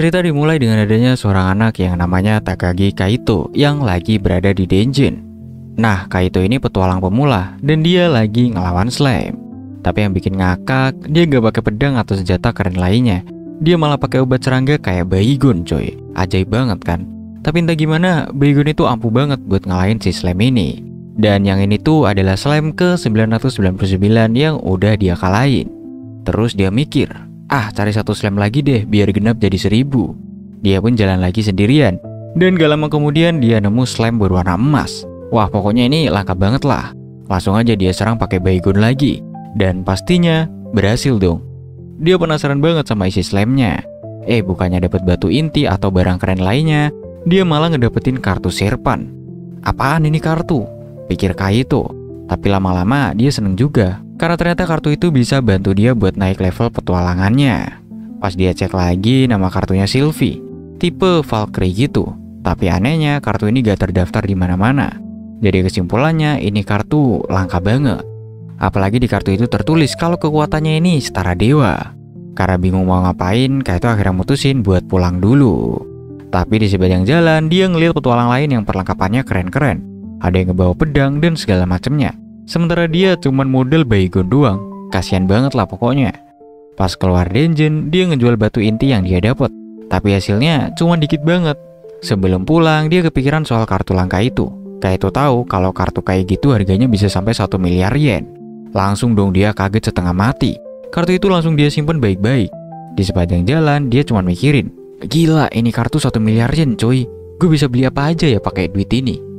Cerita dimulai dengan adanya seorang anak yang namanya Takagi Kaito yang lagi berada di dungeon. Nah, Kaito ini petualang pemula dan dia lagi ngelawan slime. Tapi yang bikin ngakak, dia gak pakai pedang atau senjata keren lainnya. Dia malah pakai obat serangga kayak Baygon coy. Ajaib banget kan? Tapi entah gimana, Baygon itu ampuh banget buat ngalahin si slime ini. Dan yang ini tuh adalah slime ke-999 yang udah dia kalahin. Terus dia mikir, cari satu slime lagi deh biar genap jadi 1000. Dia pun jalan lagi sendirian. Dan gak lama kemudian dia nemu slime berwarna emas. Wah, pokoknya ini langka banget lah. Langsung aja dia serang pakai Baygon lagi. Dan pastinya berhasil dong. Dia penasaran banget sama isi slime-nya. Bukannya dapat batu inti atau barang keren lainnya, dia malah ngedapetin kartu serpan. Apaan ini kartu? Pikir Kaito. Tapi lama-lama dia seneng juga. Karena ternyata kartu itu bisa bantu dia buat naik level petualangannya. Pas dia cek lagi, nama kartunya Sylvie, tipe Valkyrie gitu. Tapi anehnya kartu ini gak terdaftar di mana-mana. Jadi kesimpulannya ini kartu langka banget. Apalagi di kartu itu tertulis kalau kekuatannya ini setara dewa. Karena bingung mau ngapain, Kaito akhirnya mutusin buat pulang dulu. Tapi di sepanjang jalan dia ngeliat petualang lain yang perlengkapannya keren-keren. Ada yang ngebawa pedang dan segala macamnya. Sementara dia cuman model Baygon doang. Kasian banget lah pokoknya. Pas keluar dungeon, dia ngejual batu inti yang dia dapat. Tapi hasilnya cuma dikit banget. Sebelum pulang, dia kepikiran soal kartu langka itu. Kaito tahu kalau kartu kayak gitu harganya bisa sampai 1 miliar yen. Langsung dong dia kaget setengah mati. Kartu itu langsung dia simpen baik-baik. Di sepanjang jalan, dia cuma mikirin, gila ini kartu 1 miliar yen coy. Gue bisa beli apa aja ya pakai duit ini.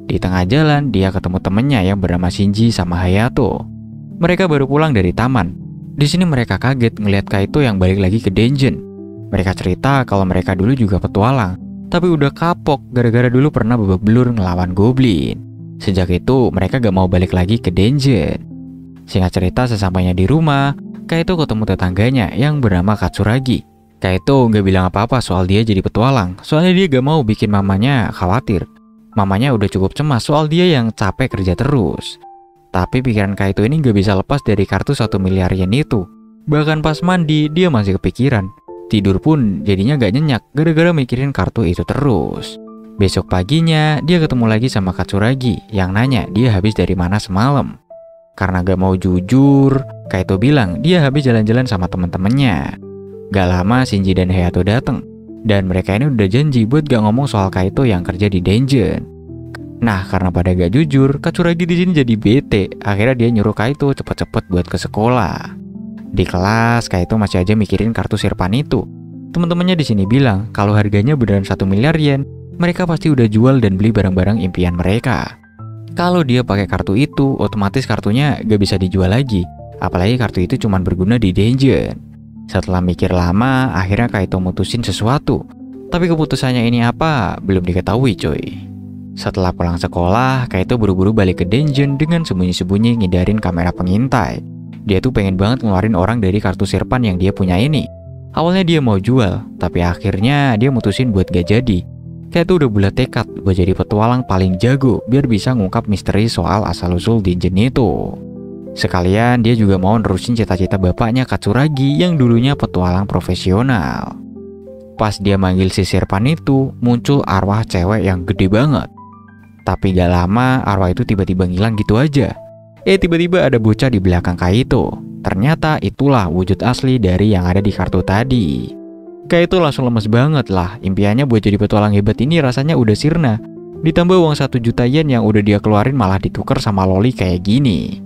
Di tengah jalan, dia ketemu temennya yang bernama Shinji sama Hayato. Mereka baru pulang dari taman. Di sini mereka kaget ngelihat Kaito yang balik lagi ke dungeon. Mereka cerita kalau mereka dulu juga petualang, tapi udah kapok gara-gara dulu pernah babak belur ngelawan goblin. Sejak itu, mereka gak mau balik lagi ke dungeon. Singkat cerita, sesampainya di rumah, Kaito ketemu tetangganya yang bernama Katsuragi. Kaito gak bilang apa-apa soal dia jadi petualang, soalnya dia gak mau bikin mamanya khawatir. Mamanya udah cukup cemas soal dia yang capek kerja terus. Tapi pikiran Kaito ini gak bisa lepas dari kartu 1 miliar yen itu. Bahkan pas mandi, dia masih kepikiran. Tidur pun jadinya gak nyenyak gara-gara mikirin kartu itu terus. Besok paginya, dia ketemu lagi sama Katsuragi yang nanya dia habis dari mana semalam. Karena gak mau jujur, Kaito bilang dia habis jalan-jalan sama teman-temannya. Gak lama Shinji dan Hayato datang. Dan mereka ini udah janji buat gak ngomong soal Kaito yang kerja di dungeon. Nah, karena pada gak jujur, Katsuragi di sini jadi bete. Akhirnya dia nyuruh Kaito cepet-cepet buat ke sekolah. Di kelas, Kaito masih aja mikirin kartu serpan itu. Teman-temannya di sini bilang kalau harganya beneran 1 miliar yen, mereka pasti udah jual dan beli barang-barang impian mereka. Kalau dia pakai kartu itu, otomatis kartunya gak bisa dijual lagi. Apalagi kartu itu cuma berguna di dungeon. Setelah mikir lama, akhirnya Kaito mutusin sesuatu. Tapi keputusannya ini apa, belum diketahui coy. Setelah pulang sekolah, Kaito buru-buru balik ke dungeon dengan sembunyi-sembunyi ngindarin kamera pengintai. Dia tuh pengen banget ngeluarin orang dari kartu serpan yang dia punya ini. Awalnya dia mau jual, tapi akhirnya dia mutusin buat gak jadi. Kaito udah bulat tekad buat jadi petualang paling jago biar bisa ngungkap misteri soal asal-usul dungeon itu. Sekalian dia juga mau nerusin cita-cita bapaknya Katsuragi yang dulunya petualang profesional. Pas dia manggil si serpan itu, muncul arwah cewek yang gede banget. Tapi gak lama arwah itu tiba-tiba ngilang gitu aja. Tiba-tiba ada bocah di belakang Kaito. Ternyata itulah wujud asli dari yang ada di kartu tadi. Kaito langsung lemes banget lah. Impiannya buat jadi petualang hebat ini rasanya udah sirna. Ditambah uang 1 juta yen yang udah dia keluarin malah ditukar sama loli kayak gini.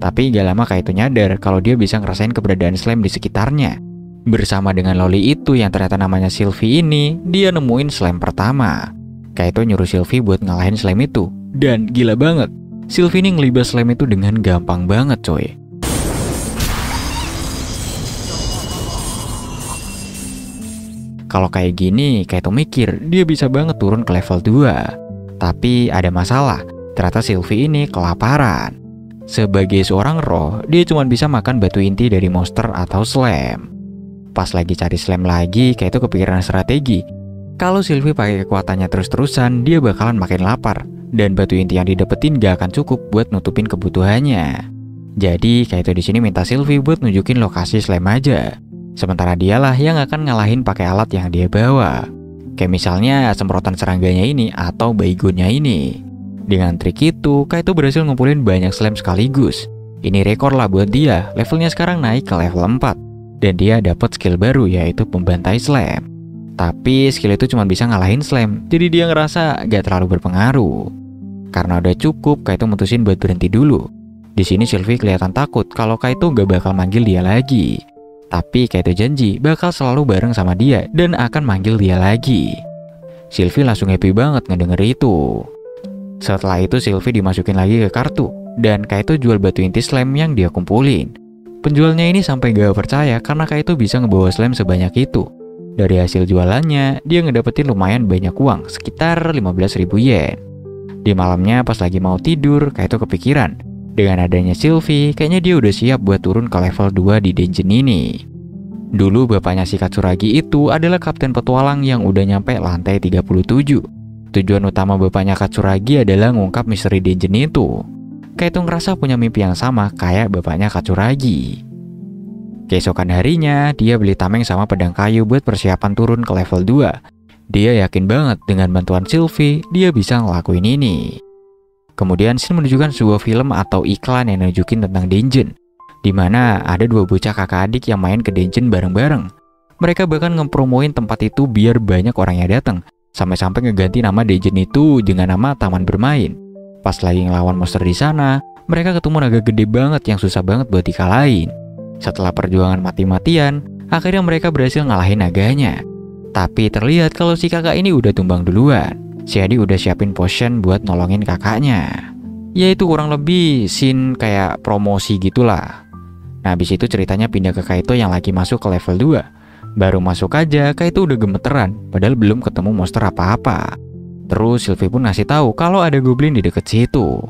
Tapi gak lama Kaito nyadar kalau dia bisa ngerasain keberadaan slime di sekitarnya. Bersama dengan loli itu yang ternyata namanya Sylvie ini, dia nemuin slime pertama. Kaito nyuruh Sylvie buat ngalahin slime itu. Dan gila banget, Sylvie ini ngelibas slime itu dengan gampang banget coy. Kalau kayak gini, Kaito mikir dia bisa banget turun ke level 2. Tapi ada masalah, ternyata Sylvie ini kelaparan. Sebagai seorang roh, dia cuma bisa makan batu inti dari monster atau slime. Pas lagi cari slime lagi, Kaito kepikiran strategi. Kalau Sylvie pakai kekuatannya terus-terusan, dia bakalan makin lapar. Dan batu inti yang didapetin gak akan cukup buat nutupin kebutuhannya. Jadi Kaito di sini minta Sylvie buat nunjukin lokasi slime aja. Sementara dialah yang akan ngalahin pakai alat yang dia bawa. Kayak misalnya semprotan serangganya ini atau baygonnya ini. Dengan trik itu, Kaito berhasil ngumpulin banyak slime sekaligus. Ini rekor lah buat dia, levelnya sekarang naik ke level 4. Dan dia dapat skill baru yaitu pembantai slime. Tapi skill itu cuma bisa ngalahin slime, jadi dia ngerasa gak terlalu berpengaruh. Karena udah cukup, Kaito mutusin buat berhenti dulu. Di sini Sylvie kelihatan takut kalau Kaito gak bakal manggil dia lagi. Tapi Kaito janji bakal selalu bareng sama dia dan akan manggil dia lagi. Sylvie langsung happy banget ngedenger itu. Setelah itu Sylvie dimasukin lagi ke kartu, dan Kaito jual batu inti slime yang dia kumpulin. Penjualnya ini sampai gak percaya karena Kaito bisa ngebawa slime sebanyak itu. Dari hasil jualannya, dia ngedapetin lumayan banyak uang, sekitar 15.000 yen. Di malamnya pas lagi mau tidur, Kaito kepikiran. Dengan adanya Sylvie, kayaknya dia udah siap buat turun ke level 2 di dungeon ini. Dulu bapaknya si Katsuragi itu adalah kapten petualang yang udah nyampe lantai 37. Tujuan utama bapaknya Katsuragi adalah ngungkap misteri dungeon itu. Kaito ngerasa punya mimpi yang sama kayak bapaknya Katsuragi. Keesokan harinya, dia beli tameng sama pedang kayu buat persiapan turun ke level 2. Dia yakin banget dengan bantuan Sylvie, dia bisa ngelakuin ini. Kemudian scene menunjukkan sebuah film atau iklan yang nunjukin tentang dungeon, di mana ada dua bocah kakak adik yang main ke dungeon bareng-bareng. Mereka bahkan ngepromoin tempat itu biar banyak orang yang datang, sampai-sampai ngeganti nama dungeon itu dengan nama Taman Bermain. Pas lagi ngelawan monster di sana, mereka ketemu naga gede banget yang susah banget buat dikalahin. Setelah perjuangan mati-matian, akhirnya mereka berhasil ngalahin naganya. Tapi terlihat kalau si kakak ini udah tumbang duluan. Si Adi udah siapin potion buat nolongin kakaknya. Ya itu kurang lebih scene kayak promosi gitulah. Nah habis itu ceritanya pindah ke Kaito yang lagi masuk ke level 2. Baru masuk aja Kaito udah gemeteran, padahal belum ketemu monster apa-apa. Terus Sylvie pun ngasih tahu kalau ada goblin di deket situ.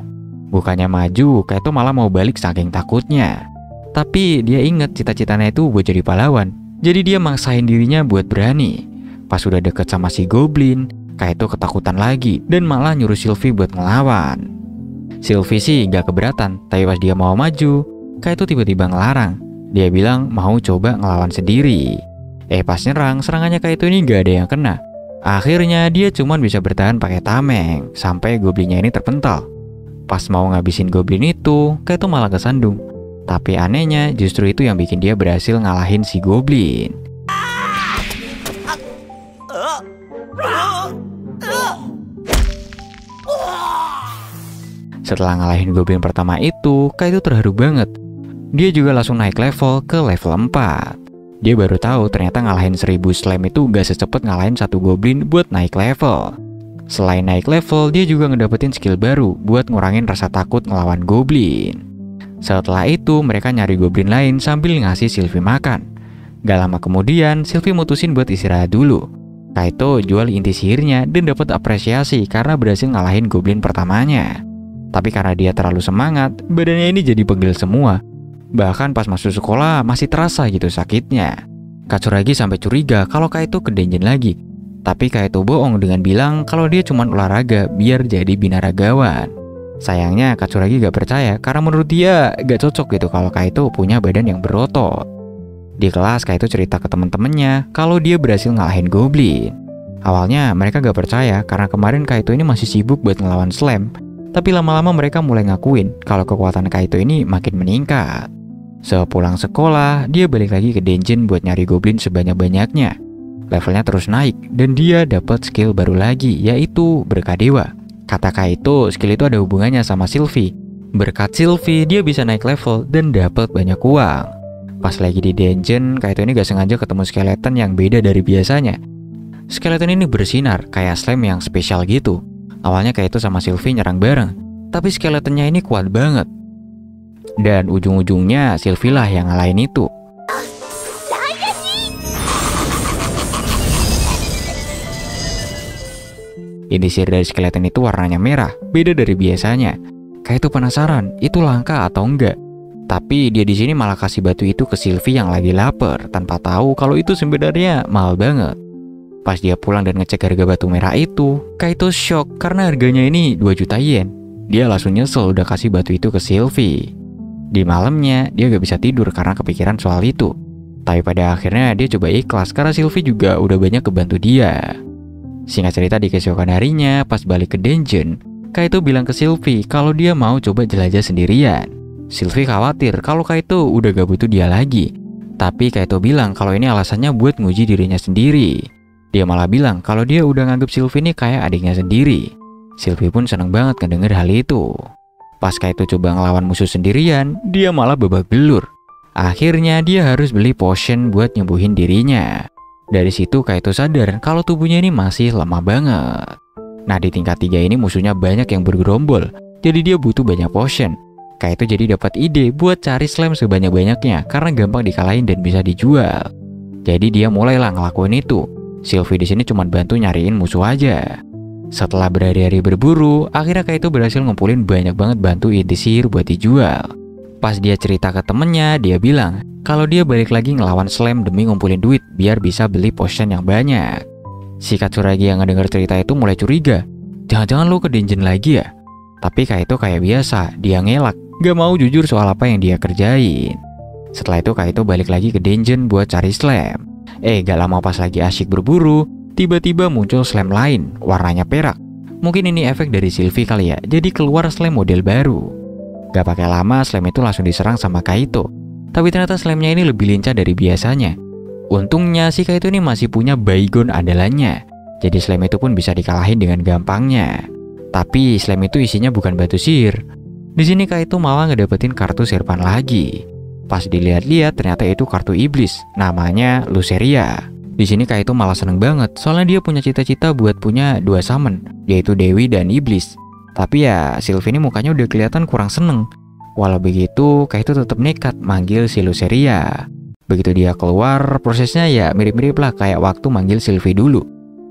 Bukannya maju, Kaito malah mau balik saking takutnya. Tapi dia inget cita-citanya itu buat jadi pahlawan. Jadi dia maksain dirinya buat berani. Pas udah deket sama si goblin, Kaito ketakutan lagi dan malah nyuruh Sylvie buat ngelawan. Sylvie sih gak keberatan, tapi pas dia mau maju, Kaito tiba-tiba ngelarang. Dia bilang mau coba ngelawan sendiri. Pas nyerang, serangannya Kaito ini gak ada yang kena. Akhirnya dia cuman bisa bertahan pakai tameng sampai goblinnya ini terpental. Pas mau ngabisin goblin itu, Kaito malah kesandung. Tapi anehnya justru itu yang bikin dia berhasil ngalahin si goblin. Setelah ngalahin goblin pertama itu, Kaito terharu banget. Dia juga langsung naik level ke level 4. Dia baru tahu ternyata ngalahin 1000 slime itu gak secepat ngalahin satu goblin buat naik level. Selain naik level, dia juga ngedapetin skill baru buat ngurangin rasa takut ngelawan goblin. Setelah itu, mereka nyari goblin lain sambil ngasih Sylvie makan. Gak lama kemudian, Sylvie mutusin buat istirahat dulu. Kaito jual inti sihirnya dan dapat apresiasi karena berhasil ngalahin goblin pertamanya. Tapi karena dia terlalu semangat, badannya ini jadi pegel semua. Bahkan pas masuk sekolah masih terasa gitu sakitnya. Katsuragi sampai curiga kalau Kaito ke dungeon lagi. Tapi Kaito bohong dengan bilang kalau dia cuma olahraga biar jadi binaragawan. Sayangnya Katsuragi gak percaya karena menurut dia gak cocok gitu kalau Kaito punya badan yang berotot. Di kelas Kaito cerita ke temen-temennya kalau dia berhasil ngalahin goblin. Awalnya mereka gak percaya karena kemarin Kaito ini masih sibuk buat ngelawan slime. Tapi lama-lama mereka mulai ngakuin kalau kekuatan Kaito ini makin meningkat. Sepulang sekolah, dia balik lagi ke dungeon buat nyari goblin sebanyak-banyaknya. Levelnya terus naik dan dia dapat skill baru lagi yaitu Berkah Dewa. Kata Kaito, skill itu ada hubungannya sama Sylvie. Berkat Sylvie, dia bisa naik level dan dapat banyak uang. Pas lagi di dungeon, Kaito ini gak sengaja ketemu skeleton yang beda dari biasanya. Skeleton ini bersinar kayak slime yang spesial gitu. Awalnya Kaito sama Sylvie nyerang bareng, tapi skeletonnya ini kuat banget. Dan ujung-ujungnya Sylvie lah yang ngalahin itu. Inti sihir dari skeleton itu warnanya merah, beda dari biasanya. Kaito penasaran, itu langka atau enggak? Tapi dia di sini malah kasih batu itu ke Sylvie yang lagi lapar, tanpa tahu kalau itu sebenarnya mahal banget. Pas dia pulang dan ngecek harga batu merah itu, Kaito shock karena harganya ini 2 juta yen. Dia langsung nyesel udah kasih batu itu ke Sylvie. Di malamnya, dia gak bisa tidur karena kepikiran soal itu. Tapi pada akhirnya dia coba ikhlas karena Sylvie juga udah banyak kebantu dia. Singkat cerita, di keesokan harinya pas balik ke dungeon, Kaito bilang ke Sylvie kalau dia mau coba jelajah sendirian. Sylvie khawatir kalau Kaito udah gak butuh dia lagi. Tapi Kaito bilang kalau ini alasannya buat nguji dirinya sendiri. Dia malah bilang kalau dia udah nganggep Sylvie ini kayak adiknya sendiri. Sylvie pun seneng banget ngedenger hal itu. Pas Kaito coba ngelawan musuh sendirian, dia malah babak belur. Akhirnya dia harus beli potion buat nyembuhin dirinya. Dari situ Kaito sadar kalau tubuhnya ini masih lemah banget. Nah, di tingkat 3 ini musuhnya banyak yang bergerombol, jadi dia butuh banyak potion. Kaito jadi dapat ide buat cari slime sebanyak-banyaknya karena gampang dikalahin dan bisa dijual. Jadi dia mulailah ngelakuin itu. Sylvie di sini cuma bantu nyariin musuh aja. Setelah berhari-hari berburu, akhirnya Kaito berhasil ngumpulin banyak banget bantu inti sihir buat dijual. Pas dia cerita ke temennya, dia bilang kalau dia balik lagi ngelawan slime demi ngumpulin duit biar bisa beli potion yang banyak. Si Katsuragi yang ngedenger cerita itu mulai curiga. Jangan-jangan lo ke dungeon lagi ya? Tapi Kaito kayak biasa, dia ngelak, gak mau jujur soal apa yang dia kerjain. Setelah itu Kaito balik lagi ke dungeon buat cari slime. Gak lama pas lagi asyik berburu, tiba-tiba muncul slime lain, warnanya perak. Mungkin ini efek dari Sylvie kali ya, jadi keluar slime model baru. Gak pakai lama, slime itu langsung diserang sama Kaito. Tapi ternyata slime-nya ini lebih lincah dari biasanya. Untungnya si Kaito ini masih punya Baygon andalannya. Jadi slime itu pun bisa dikalahin dengan gampangnya. Tapi slime itu isinya bukan batu sihir. Di sini Kaito malah ngedapetin kartu Sirpan lagi. Pas dilihat-lihat ternyata itu kartu iblis, namanya Luceria. Di sini Kaito malah seneng banget, soalnya dia punya cita-cita buat punya 2 summon, yaitu Dewi dan Iblis. Tapi ya Sylvie ini mukanya udah kelihatan kurang seneng. Walau begitu, Kaito tetap nekat manggil si Luceria. Begitu dia keluar, prosesnya ya mirip-mirip lah kayak waktu manggil Sylvie dulu.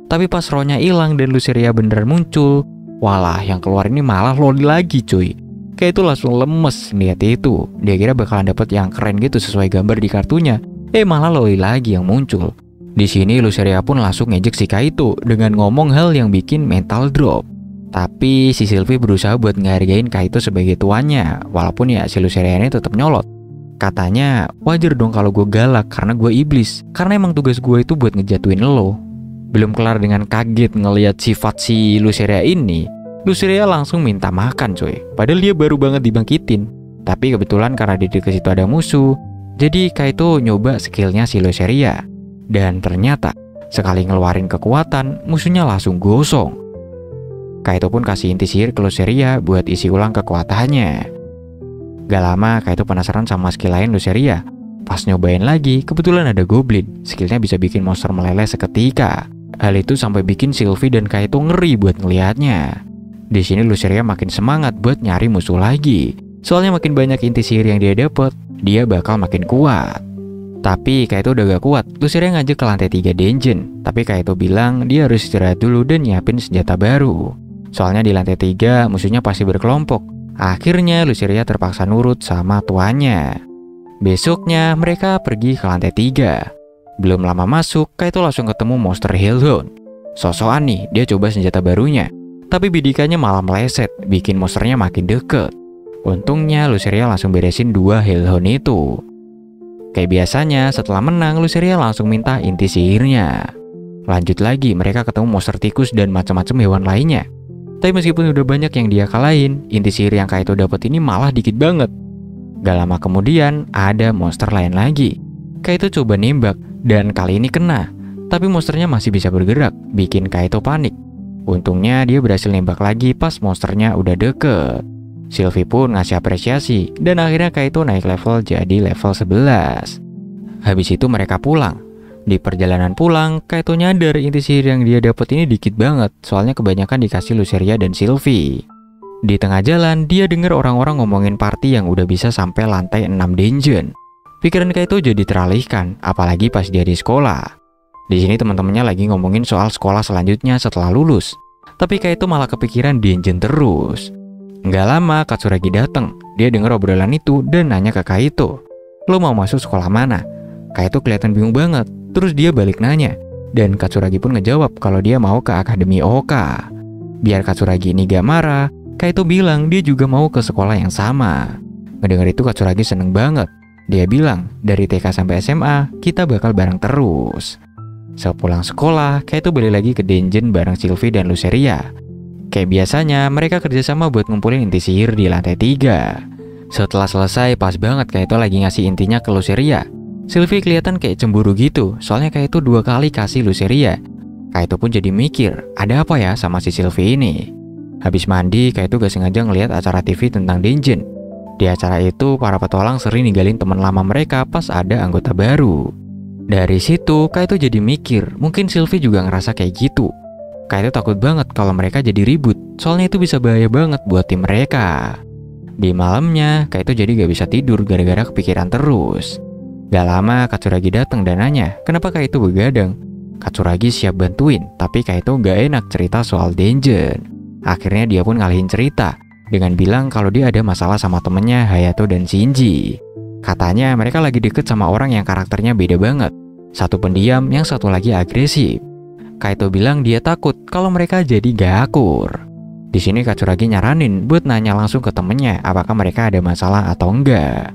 Tapi pas rohnya hilang dan Luceria beneran muncul, walah yang keluar ini malah Loli lagi cuy. Kaito langsung lemes lihat itu. Dia kira bakalan dapet yang keren gitu sesuai gambar di kartunya. Malah Loli lagi yang muncul. Di sini Luceria pun langsung ngejek si Kaito dengan ngomong hal yang bikin mental drop. Tapi si Sylvie berusaha buat ngehargain Kaito sebagai tuannya, walaupun ya si Luceria ini tetap nyolot. Katanya, wajar dong kalau gue galak karena gue iblis, karena emang tugas gue itu buat ngejatuhin lo. Belum kelar dengan kaget ngelihat sifat si Luceria ini, Luceria langsung minta makan coy, padahal dia baru banget dibangkitin. Tapi kebetulan karena di dekat situ ada musuh, jadi Kaito nyoba skillnya si Luceria. Dan ternyata, sekali ngeluarin kekuatan, musuhnya langsung gosong. Kaito pun kasih inti sihir ke Luceria buat isi ulang kekuatannya. Gak lama Kaito penasaran sama skill lain Luceria. Pas nyobain lagi, kebetulan ada goblin. Skillnya bisa bikin monster meleleh seketika. Hal itu sampai bikin Sylvie dan Kaito ngeri buat ngelihatnya. Di sini Luceria makin semangat buat nyari musuh lagi. Soalnya makin banyak inti sihir yang dia dapat, dia bakal makin kuat. Tapi Kaito udah gak kuat. Luceria ngajak ke lantai 3 dungeon. Tapi Kaito bilang dia harus istirahat dulu dan nyiapin senjata baru. Soalnya di lantai 3 musuhnya pasti berkelompok. Akhirnya Luceria terpaksa nurut sama tuannya. Besoknya mereka pergi ke lantai 3. Belum lama masuk, Kaito langsung ketemu monster Hellhound. So-soan nih, dia coba senjata barunya. Tapi bidikannya malah meleset, bikin monsternya makin deket. Untungnya Luceria langsung beresin 2 Hellhound itu. Kayak biasanya, setelah menang, Luceria langsung minta inti sihirnya. Lanjut lagi, mereka ketemu monster tikus dan macam-macam hewan lainnya. Tapi meskipun udah banyak yang dia kalahin, inti sihir yang Kaito dapat ini malah dikit banget. Gak lama kemudian, ada monster lain lagi. Kaito coba nembak, dan kali ini kena. Tapi monsternya masih bisa bergerak, bikin Kaito panik. Untungnya dia berhasil nembak lagi pas monsternya udah deket. Sylvie pun ngasih apresiasi, dan akhirnya Kaito naik level jadi level 11. Habis itu mereka pulang. Di perjalanan pulang, Kaito nyadar inti sihir yang dia dapat ini dikit banget, soalnya kebanyakan dikasih Luceria dan Sylvie. Di tengah jalan, dia dengar orang-orang ngomongin party yang udah bisa sampai lantai 6 dungeon. Pikiran Kaito jadi teralihkan, apalagi pas dia di sekolah. Di sini teman-temannya lagi ngomongin soal sekolah selanjutnya setelah lulus. Tapi Kaito malah kepikiran dungeon terus. Nggak lama, Katsuragi datang. Dia dengar obrolan itu dan nanya ke Kaito, "Lo mau masuk sekolah mana?" Kaito kelihatan bingung banget. Terus dia balik nanya, dan Katsuragi pun ngejawab kalau dia mau ke Akademi Oka. Biar Katsuragi ini gak marah, Kaito bilang dia juga mau ke sekolah yang sama. Ngedengar itu Katsuragi seneng banget. Dia bilang, dari TK sampai SMA, kita bakal bareng terus. Sepulang sekolah, Kaito balik lagi ke Denjin bareng Sylvie dan Luceria. Kayak biasanya, mereka kerjasama buat ngumpulin inti sihir di lantai 3. Setelah selesai, pas banget Kaito lagi ngasih intinya ke Luceria. Sylvie kelihatan kayak cemburu gitu, soalnya Kaito 2 kali kasih Luceria. Kaito pun jadi mikir, ada apa ya sama si Sylvie ini? Habis mandi, Kaito gak sengaja ngeliat acara TV tentang Denjin. Di acara itu, para petualang sering ninggalin teman lama mereka pas ada anggota baru. Dari situ, Kaito jadi mikir, mungkin Sylvie juga ngerasa kayak gitu. Kaito takut banget kalau mereka jadi ribut, soalnya itu bisa bahaya banget buat tim mereka. Di malamnya, Kaito jadi gak bisa tidur gara-gara kepikiran terus. Gak lama, Katsuragi datang dan nanya, kenapa Kaito begadang? Katsuragi siap bantuin, tapi Kaito gak enak cerita soal Denjin. Akhirnya dia pun ngalihin cerita dengan bilang kalau dia ada masalah sama temennya Hayato dan Shinji. Katanya mereka lagi deket sama orang yang karakternya beda banget. Satu pendiam, yang satu lagi agresif. Kaito bilang dia takut kalau mereka jadi gak akur. Di sini Katsuragi nyaranin buat nanya langsung ke temennya apakah mereka ada masalah atau enggak.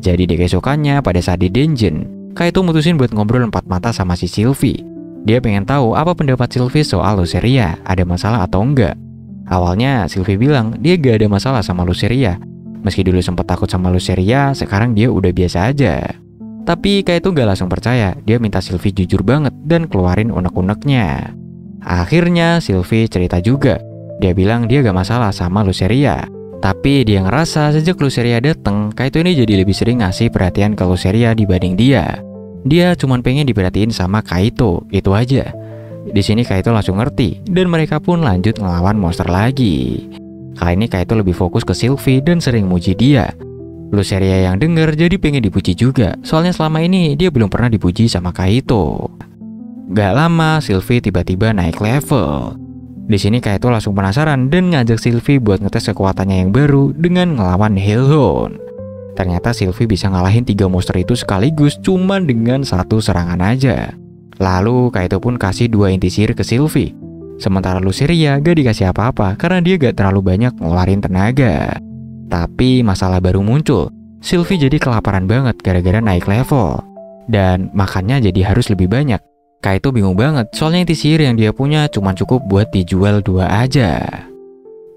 Jadi di keesokannya pada saat di Denjin, Kaito mutusin buat ngobrol 4 mata sama si Sylvie. Dia pengen tahu apa pendapat Sylvie soal Luceria, ada masalah atau enggak. Awalnya Sylvie bilang dia gak ada masalah sama Luceria. Meski dulu sempat takut sama Luceria, sekarang dia udah biasa aja. Tapi Kaito gak langsung percaya, dia minta Sylvie jujur banget dan keluarin unek-uneknya. Akhirnya Sylvie cerita juga. Dia bilang dia gak masalah sama Luceria. Tapi dia ngerasa sejak Luceria dateng, Kaito ini jadi lebih sering ngasih perhatian ke Luceria dibanding dia. Dia cuma pengen diperhatiin sama Kaito, itu aja. Di sini Kaito langsung ngerti, dan mereka pun lanjut ngelawan monster lagi. Kali ini Kaito lebih fokus ke Sylvie dan sering muji dia. Luceria yang denger jadi pengen dipuji juga, soalnya selama ini dia belum pernah dipuji sama Kaito. Gak lama, Sylvie tiba-tiba naik level. Di sini Kaito langsung penasaran dan ngajak Sylvie buat ngetes kekuatannya yang baru dengan ngelawan Hellhound. Ternyata Sylvie bisa ngalahin 3 monster itu sekaligus cuman dengan 1 serangan aja. Lalu Kaito pun kasih 2 inti sihir ke Sylvie. Sementara Luceria gak dikasih apa-apa karena dia gak terlalu banyak ngeluarin tenaga. Tapi masalah baru muncul. Sylvie jadi kelaparan banget gara-gara naik level. Dan makannya jadi harus lebih banyak. Kaito bingung banget soalnya inti sihir yang dia punya cuma cukup buat dijual 2 aja.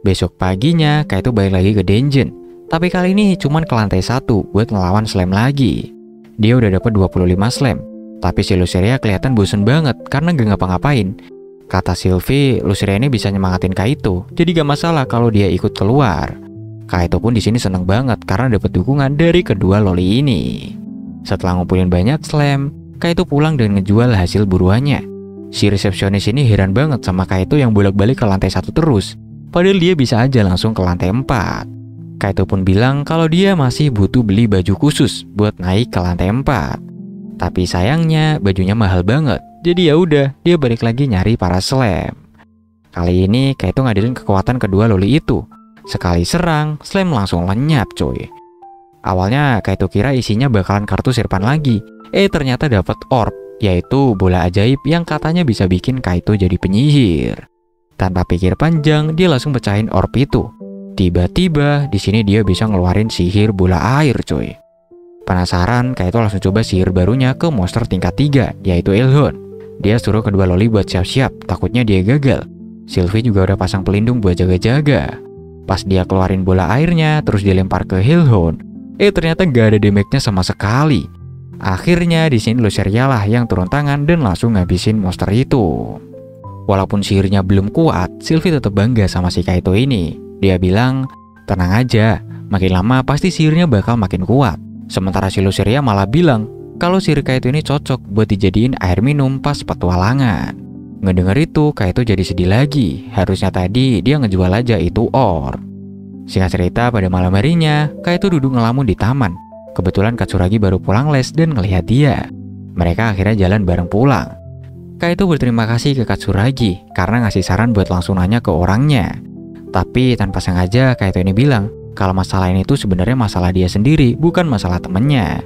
Besok paginya Kaito balik lagi ke Denjin. Tapi kali ini cuma ke lantai 1 buat ngelawan slime lagi. Dia udah dapat 25 slime. Tapi si Luceria kelihatan bosen banget karena gak ngapa-ngapain. Kata Sylvie, Luceria ini bisa nyemangatin Kaito, jadi gak masalah kalau dia ikut keluar. Kaito pun di sini seneng banget karena dapat dukungan dari kedua loli ini. Setelah ngumpulin banyak slime, Kaito pulang dan ngejual hasil buruannya. Si resepsionis ini heran banget sama Kaito yang bolak-balik ke lantai 1 terus, padahal dia bisa aja langsung ke lantai 4. Kaito pun bilang kalau dia masih butuh beli baju khusus buat naik ke lantai 4. Tapi sayangnya bajunya mahal banget. Jadi ya udah, dia balik lagi nyari para slime. Kali ini Kaito ngadilin kekuatan kedua loli itu. Sekali serang, slime langsung lenyap coy. Awalnya Kaito kira isinya bakalan kartu sirpan lagi. Ternyata dapat orb, yaitu bola ajaib yang katanya bisa bikin Kaito jadi penyihir. Tanpa pikir panjang, dia langsung pecahin orb itu. Tiba-tiba di sini dia bisa ngeluarin sihir bola air coy. Penasaran, Kaito langsung coba sihir barunya ke monster tingkat 3, yaitu Hellhound. Dia suruh kedua loli buat siap-siap, takutnya dia gagal. Sylvie juga udah pasang pelindung buat jaga-jaga. Pas dia keluarin bola airnya, terus dilempar ke Hellhound. Ternyata gak ada damage-nya sama sekali. Akhirnya di sini Luceria lah yang turun tangan dan langsung ngabisin monster itu. Walaupun sihirnya belum kuat, Sylvie tetap bangga sama si Kaito ini. Dia bilang, tenang aja, makin lama pasti sihirnya bakal makin kuat. Sementara si Luceria malah bilang kalau sihir Kaito ini cocok buat dijadiin air minum pas petualangan. Ngedenger itu, Kaito jadi sedih lagi. Harusnya tadi dia ngejual aja itu orb. Singkat cerita, pada malam harinya, Kaito duduk ngelamun di taman. Kebetulan Katsuragi baru pulang les dan ngelihat dia. Mereka akhirnya jalan bareng pulang. Kaito berterima kasih ke Katsuragi karena ngasih saran buat langsung nanya ke orangnya. Tapi tanpa sengaja Kaito ini bilang kalau masalah ini tuh sebenarnya masalah dia sendiri, bukan masalah temennya.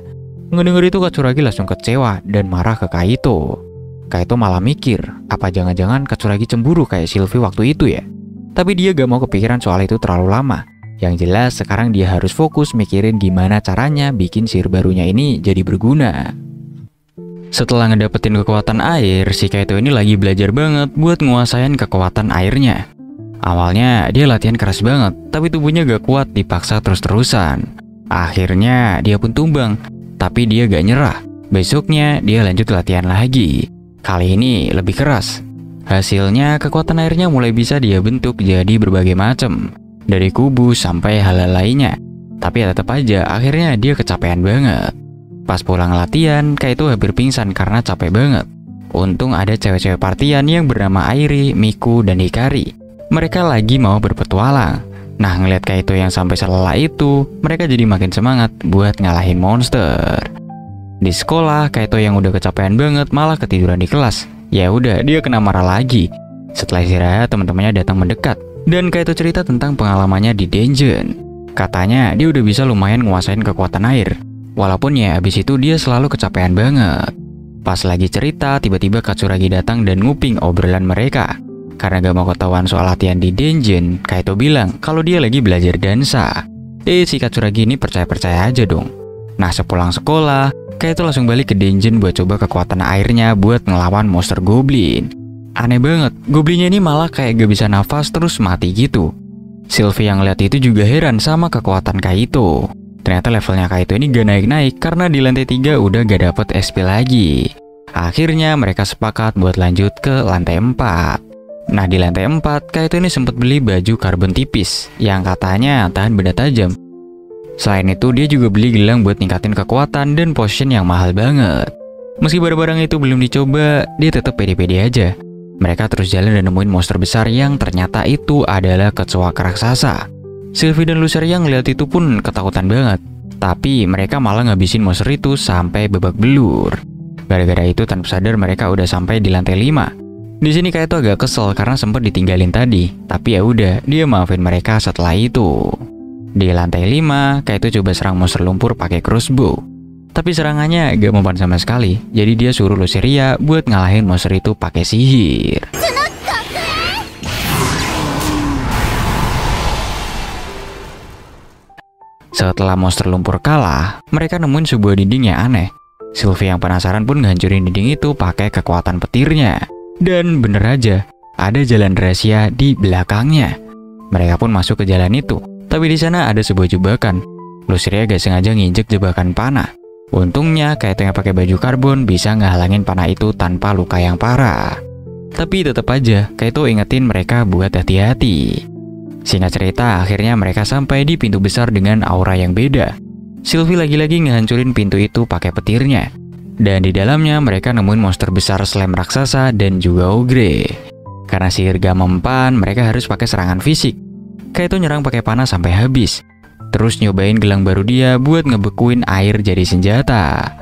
Ngedenger itu Katsuragi langsung kecewa dan marah ke Kaito. Kaito malah mikir, apa jangan-jangan Katsuragi cemburu kayak Sylvie waktu itu ya? Tapi dia gak mau kepikiran soal itu terlalu lama. Yang jelas sekarang dia harus fokus mikirin gimana caranya bikin sihir barunya ini jadi berguna. Setelah ngedapetin kekuatan air, si Kaito ini lagi belajar banget buat nguasain kekuatan airnya. Awalnya dia latihan keras banget, tapi tubuhnya gak kuat dipaksa terus-terusan. Akhirnya dia pun tumbang, tapi dia gak nyerah. Besoknya dia lanjut latihan lagi. Kali ini lebih keras. Hasilnya kekuatan airnya mulai bisa dia bentuk jadi berbagai macam, dari kubu sampai hal-hal lainnya. Tapi tetap aja akhirnya dia kecapean banget. Pas pulang latihan, Kaito hampir pingsan karena capek banget. Untung ada cewek-cewek partian yang bernama Airi, Miku, dan Hikari. Mereka lagi mau berpetualang. Nah, ngeliat Kaito yang sampai selelah itu, mereka jadi makin semangat buat ngalahin monster. Di sekolah, Kaito yang udah kecapean banget malah ketiduran di kelas. Ya udah, dia kena marah lagi. Setelah istirahat, teman-temannya datang mendekat dan Kaito cerita tentang pengalamannya di dungeon. Katanya dia udah bisa lumayan nguasain kekuatan air. Walaupun ya abis itu dia selalu kecapean banget. Pas lagi cerita, tiba-tiba Katsuragi datang dan nguping obrolan mereka. Karena gak mau ketahuan soal latihan di dungeon, Kaito bilang kalau dia lagi belajar dansa. Si Katsuragi ini percaya-percaya aja dong. Nah, sepulang sekolah, Kaito langsung balik ke dungeon buat coba kekuatan airnya buat ngelawan monster goblin. Aneh banget, goblinnya ini malah kayak gak bisa nafas terus mati gitu. Sylvie yang lihat itu juga heran sama kekuatan Kaito. Ternyata levelnya Kaito ini gak naik-naik karena di lantai 3 udah gak dapet SP lagi. Akhirnya mereka sepakat buat lanjut ke lantai 4. Nah, di lantai 4, Kaito ini sempat beli baju karbon tipis yang katanya tahan benda tajam. Selain itu, dia juga beli gelang buat ningkatin kekuatan dan potion yang mahal banget. Meski barang-barang itu belum dicoba, dia tetap pede-pede aja. Mereka terus jalan dan nemuin monster besar yang ternyata itu adalah kecoa raksasa. Sylvie dan Lucer yang ngeliat itu pun ketakutan banget. Tapi mereka malah ngabisin monster itu sampai babak belur. Gara-gara itu tanpa sadar mereka udah sampai di lantai 5. Di sini Kaito agak kesel karena sempat ditinggalin tadi. Tapi ya udah, dia maafin mereka setelah itu. Di lantai 5, Kaito coba serang monster lumpur pakai crossbow. Tapi serangannya gak mempan sama sekali. Jadi dia suruh Luceria buat ngalahin monster itu pakai sihir. Setelah monster lumpur kalah, mereka nemuin sebuah dinding yang aneh. Sylvie yang penasaran pun ngancurin dinding itu pakai kekuatan petirnya. Dan bener aja, ada jalan rahasia di belakangnya. Mereka pun masuk ke jalan itu, tapi di sana ada sebuah jebakan. Luceria gak sengaja nginjek jebakan panah. Untungnya, Kaito yang pakai baju karbon bisa ngehalangin panah itu tanpa luka yang parah. Tapi tetap aja, Kaito ingetin mereka buat hati-hati. Singkat cerita, akhirnya mereka sampai di pintu besar dengan aura yang beda. Sylvie lagi-lagi ngehancurin pintu itu pakai petirnya. Dan di dalamnya mereka nemuin monster besar slime raksasa dan juga ogre. Karena sihir gak mempan, mereka harus pakai serangan fisik. Kaito nyerang pakai panah sampai habis. Terus nyobain gelang baru dia buat ngebekuin air jadi senjata.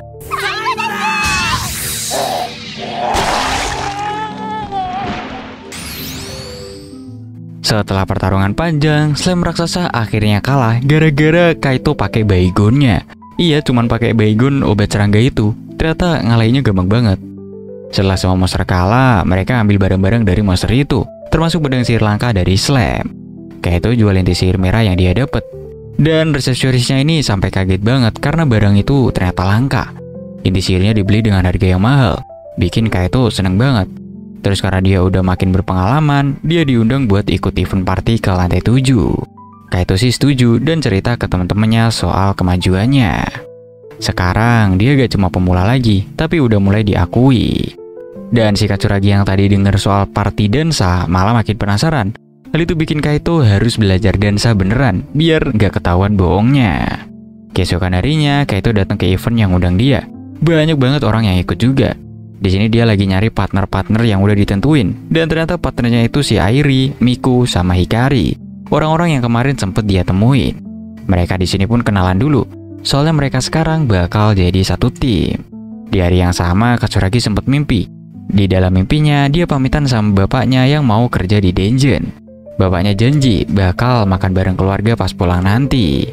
Setelah pertarungan panjang, slime raksasa akhirnya kalah gara-gara Kaito pakai baygonnya. Iya, cuman pakai baygon obat serangga itu. Ternyata ngalahinnya gampang banget. Setelah semua monster kalah, mereka ambil barang-barang dari monster itu, termasuk pedang sihir langka dari Slime. Kaito jual inti sihir merah yang dia dapet. Dan resepsionisnya ini sampai kaget banget karena barang itu ternyata langka. Inti sihirnya dibeli dengan harga yang mahal, bikin Kaito seneng banget. Terus karena dia udah makin berpengalaman, dia diundang buat ikut event party ke lantai 7. Kaito sih setuju dan cerita ke teman-temannya soal kemajuannya. Sekarang dia gak cuma pemula lagi, tapi udah mulai diakui. Dan si Katsuragi yang tadi denger soal party dansa malah makin penasaran. Hal itu bikin Kaito harus belajar dansa beneran, biar gak ketahuan bohongnya. Keesokan harinya, Kaito datang ke event yang undang dia. Banyak banget orang yang ikut juga. Di sini dia lagi nyari partner-partner yang udah ditentuin, dan ternyata partnernya itu si Airi, Miku, sama Hikari. Orang-orang yang kemarin sempet dia temuin. Mereka di sini pun kenalan dulu, soalnya mereka sekarang bakal jadi satu tim. Di hari yang sama, Katsuragi sempat mimpi. Di dalam mimpinya, dia pamitan sama bapaknya yang mau kerja di dungeon. Bapaknya janji bakal makan bareng keluarga pas pulang nanti.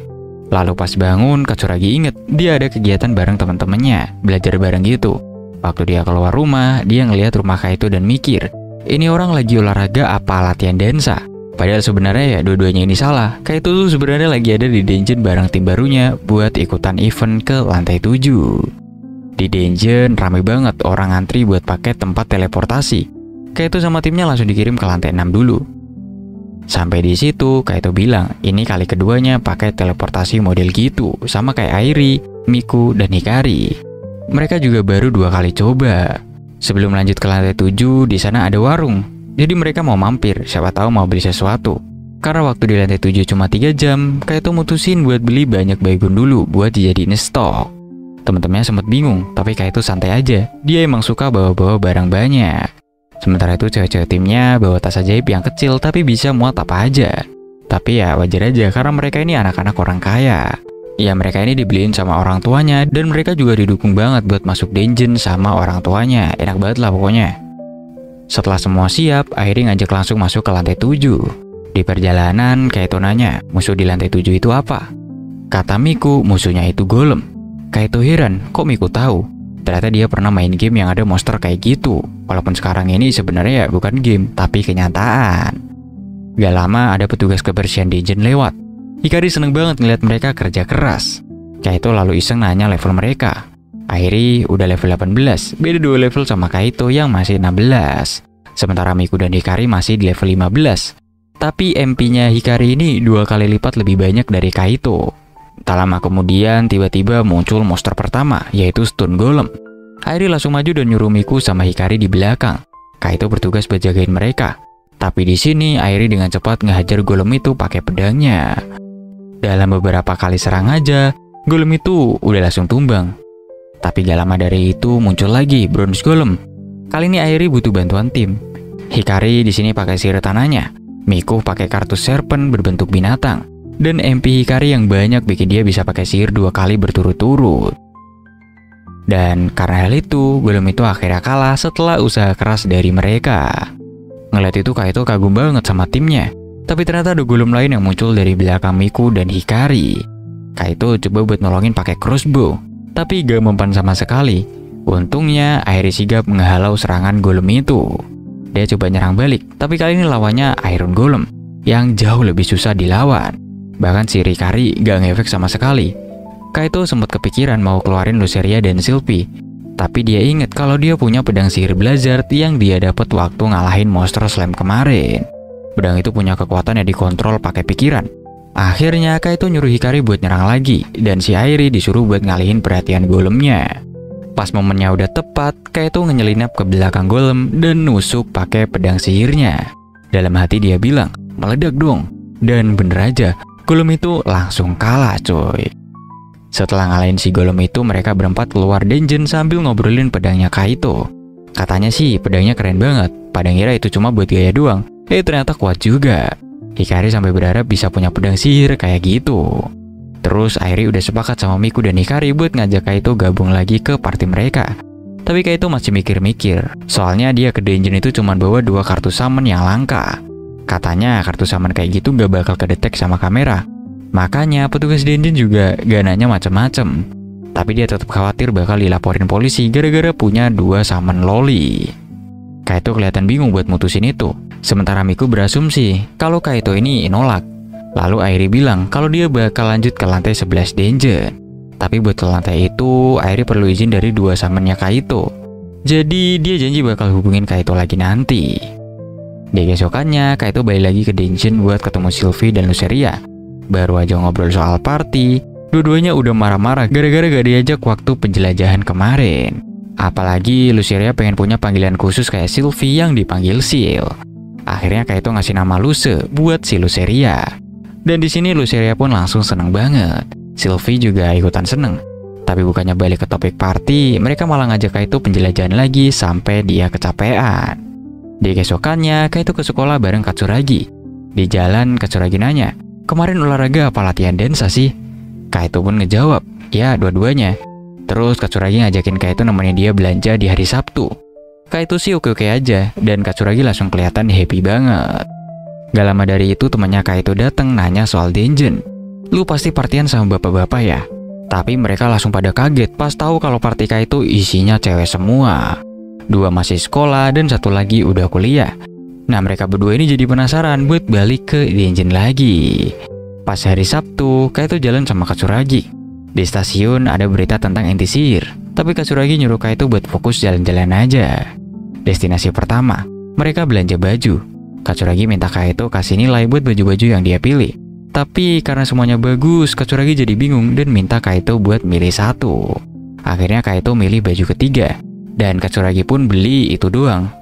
Lalu pas bangun, Katsuragi inget dia ada kegiatan bareng teman-temannya, belajar bareng gitu. Waktu dia keluar rumah, dia ngelihat rumah Kaito dan mikir, ini orang lagi olahraga apa latihan dansa? Padahal sebenarnya ya dua-duanya ini salah. Kaito tuh sebenarnya lagi ada di dungeon bareng tim barunya buat ikutan event ke lantai 7. Di dungeon ramai banget orang ngantri buat pakai tempat teleportasi. Kaito sama timnya langsung dikirim ke lantai 6 dulu. Sampai di situ Kaito bilang ini kali keduanya pakai teleportasi model gitu, sama kayak Airi, Miku, dan Hikari. Mereka juga baru 2 kali coba. Sebelum lanjut ke lantai 7, di sana ada warung. Jadi mereka mau mampir, siapa tahu mau beli sesuatu. Karena waktu di lantai 7 cuma 3 jam, Kaito mutusin buat beli banyak baygon dulu buat dijadiin stok. Temen-temennya sempat bingung, tapi Kaito santai aja. Dia emang suka bawa-bawa barang banyak. Sementara itu cewek-cewek timnya bawa tas ajaib yang kecil tapi bisa muat apa aja. Tapi ya wajar aja karena mereka ini anak-anak orang kaya. Ya mereka ini dibeliin sama orang tuanya dan mereka juga didukung banget buat masuk dungeon sama orang tuanya. Enak banget lah pokoknya. Setelah semua siap, Airi ngajak langsung masuk ke lantai 7. Di perjalanan, Kaito nanya, musuh di lantai 7 itu apa? Kata Miku, musuhnya itu golem. Kaito heran, kok Miku tahu? Ternyata dia pernah main game yang ada monster kayak gitu. Walaupun sekarang ini sebenarnya ya bukan game, tapi kenyataan. Gak lama ada petugas kebersihan dungeon lewat. Hikari seneng banget ngeliat mereka kerja keras. Kaito lalu iseng nanya level mereka. Airi udah level 18, beda 2 level sama Kaito yang masih 16. Sementara Miku dan Hikari masih di level 15. Tapi MP-nya Hikari ini 2 kali lipat lebih banyak dari Kaito. Tak lama kemudian tiba-tiba muncul monster pertama, yaitu Stone Golem. Airi langsung maju dan nyuruh Miku sama Hikari di belakang. Kaito bertugas buat jagain mereka. Tapi di sini Airi dengan cepat ngehajar golem itu pakai pedangnya. Dalam beberapa kali serang aja, golem itu udah langsung tumbang. Tapi gak lama dari itu muncul lagi Bronze Golem. Kali ini Airi butuh bantuan tim. Hikari di sini pakai sihir tanahnya. Miku pakai kartu serpent berbentuk binatang. Dan MP Hikari yang banyak bikin dia bisa pakai sihir 2 kali berturut-turut. Dan karena hal itu, golem itu akhirnya kalah setelah usaha keras dari mereka. Ngeliat itu Kaito kagum banget sama timnya. Tapi ternyata ada golem lain yang muncul dari belakang Miku dan Hikari. Kaito coba buat nolongin pakai crossbow. Tapi gak mempan sama sekali. Untungnya Airi sigap ngehalau serangan golem itu. Dia coba nyerang balik, tapi kali ini lawannya Iron Golem yang jauh lebih susah dilawan. Bahkan si Hikari gak ngefek sama sekali. Kaito sempat kepikiran mau keluarin Luceria dan Sylvie. Tapi dia inget kalau dia punya pedang sihir Blizzard yang dia dapat waktu ngalahin monster Slam kemarin. Pedang itu punya kekuatan yang dikontrol pakai pikiran. Akhirnya Kaito nyuruh Hikari buat nyerang lagi, dan si Airi disuruh buat ngalihin perhatian golemnya. Pas momennya udah tepat, Kaito ngelinap ke belakang golem dan nusuk pakai pedang sihirnya. Dalam hati dia bilang, meledak dong. Dan bener aja, golem itu langsung kalah coy. Setelah ngalahin si golem itu, mereka berempat keluar dungeon sambil ngobrolin pedangnya Kaito. Katanya sih pedangnya keren banget, pada ngira itu cuma buat gaya doang. Ternyata kuat juga. Hikari sampai berharap bisa punya pedang sihir kayak gitu. Terus Airi udah sepakat sama Miku dan Hikari buat ngajak Kaito gabung lagi ke party mereka. Tapi Kaito masih mikir-mikir, soalnya dia ke dungeon itu cuma bawa 2 kartu summon yang langka. Katanya kartu summon kayak gitu gak bakal kedetek sama kamera. Makanya petugas dungeon juga gak nanya macem-macem. Tapi dia tetap khawatir bakal dilaporin polisi gara-gara punya 2 summon loli. Kaito kelihatan bingung buat mutusin itu. Sementara Miku berasumsi kalau Kaito ini nolak. Lalu Airi bilang kalau dia bakal lanjut ke lantai 11 dungeon. Tapi buat ke lantai itu, Airi perlu izin dari 2 summonnya Kaito. Jadi dia janji bakal hubungin Kaito lagi nanti. Di keesokannya, Kaito balik lagi ke dungeon buat ketemu Sylvie dan Luceria. Baru aja ngobrol soal party, dua-duanya udah marah-marah gara-gara gak diajak waktu penjelajahan kemarin. Apalagi Luceria pengen punya panggilan khusus kayak Sylvie yang dipanggil Sil. Akhirnya Kaito ngasih nama Luce buat si Luceria. Dan di sini Luceria pun langsung seneng banget. Sylvie juga ikutan seneng. Tapi bukannya balik ke topik party, mereka malah ngajak Kaito penjelajahan lagi sampai dia kecapean. Di keesokannya, Kaito ke sekolah bareng Katsuragi. Di jalan, Katsuragi nanya, kemarin olahraga apa latihan dansa sih? Kaito pun ngejawab, ya dua-duanya. Terus Katsuragi ngajakin Kaito nemenin dia belanja di hari Sabtu. Kaito sih oke-oke aja, dan Katsuragi langsung kelihatan happy banget. Gak lama dari itu temannya Kaito datang nanya soal dungeon. Lu pasti partian sama bapak-bapak ya? Tapi mereka langsung pada kaget pas tahu kalau party Kaito isinya cewek semua. 2 masih sekolah dan 1 lagi udah kuliah. Nah, mereka berdua ini jadi penasaran buat balik ke dungeon lagi. Pas hari Sabtu, Kaito jalan sama Katsuragi. Di stasiun ada berita tentang inti sihir, tapi Katsuragi nyuruh Kaito buat fokus jalan-jalan aja. Destinasi pertama, mereka belanja baju. Katsuragi minta Kaito kasih nilai buat baju-baju yang dia pilih. Tapi karena semuanya bagus, Katsuragi jadi bingung dan minta Kaito buat milih satu. Akhirnya Kaito milih baju ketiga, dan Katsuragi pun beli itu doang.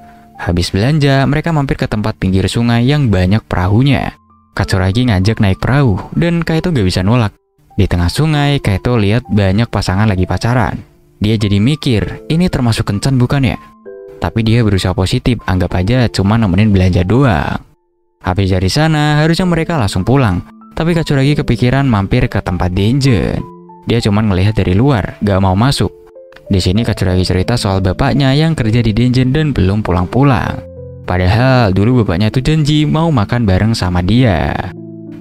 Habis belanja, mereka mampir ke tempat pinggir sungai yang banyak perahunya. Katsuragi ngajak naik perahu, dan Kaito gak bisa nolak. Di tengah sungai, Kaito lihat banyak pasangan lagi pacaran. Dia jadi mikir, ini termasuk kencan bukan ya? Tapi dia berusaha positif, anggap aja cuma nemenin belanja doang. Habis dari sana, harusnya mereka langsung pulang. Tapi Katsuragi kepikiran mampir ke tempat dungeon. Dia cuma ngelihat dari luar, gak mau masuk. Di sini Katsuragi cerita soal bapaknya yang kerja di dungeon dan belum pulang-pulang. Padahal dulu bapaknya itu janji mau makan bareng sama dia.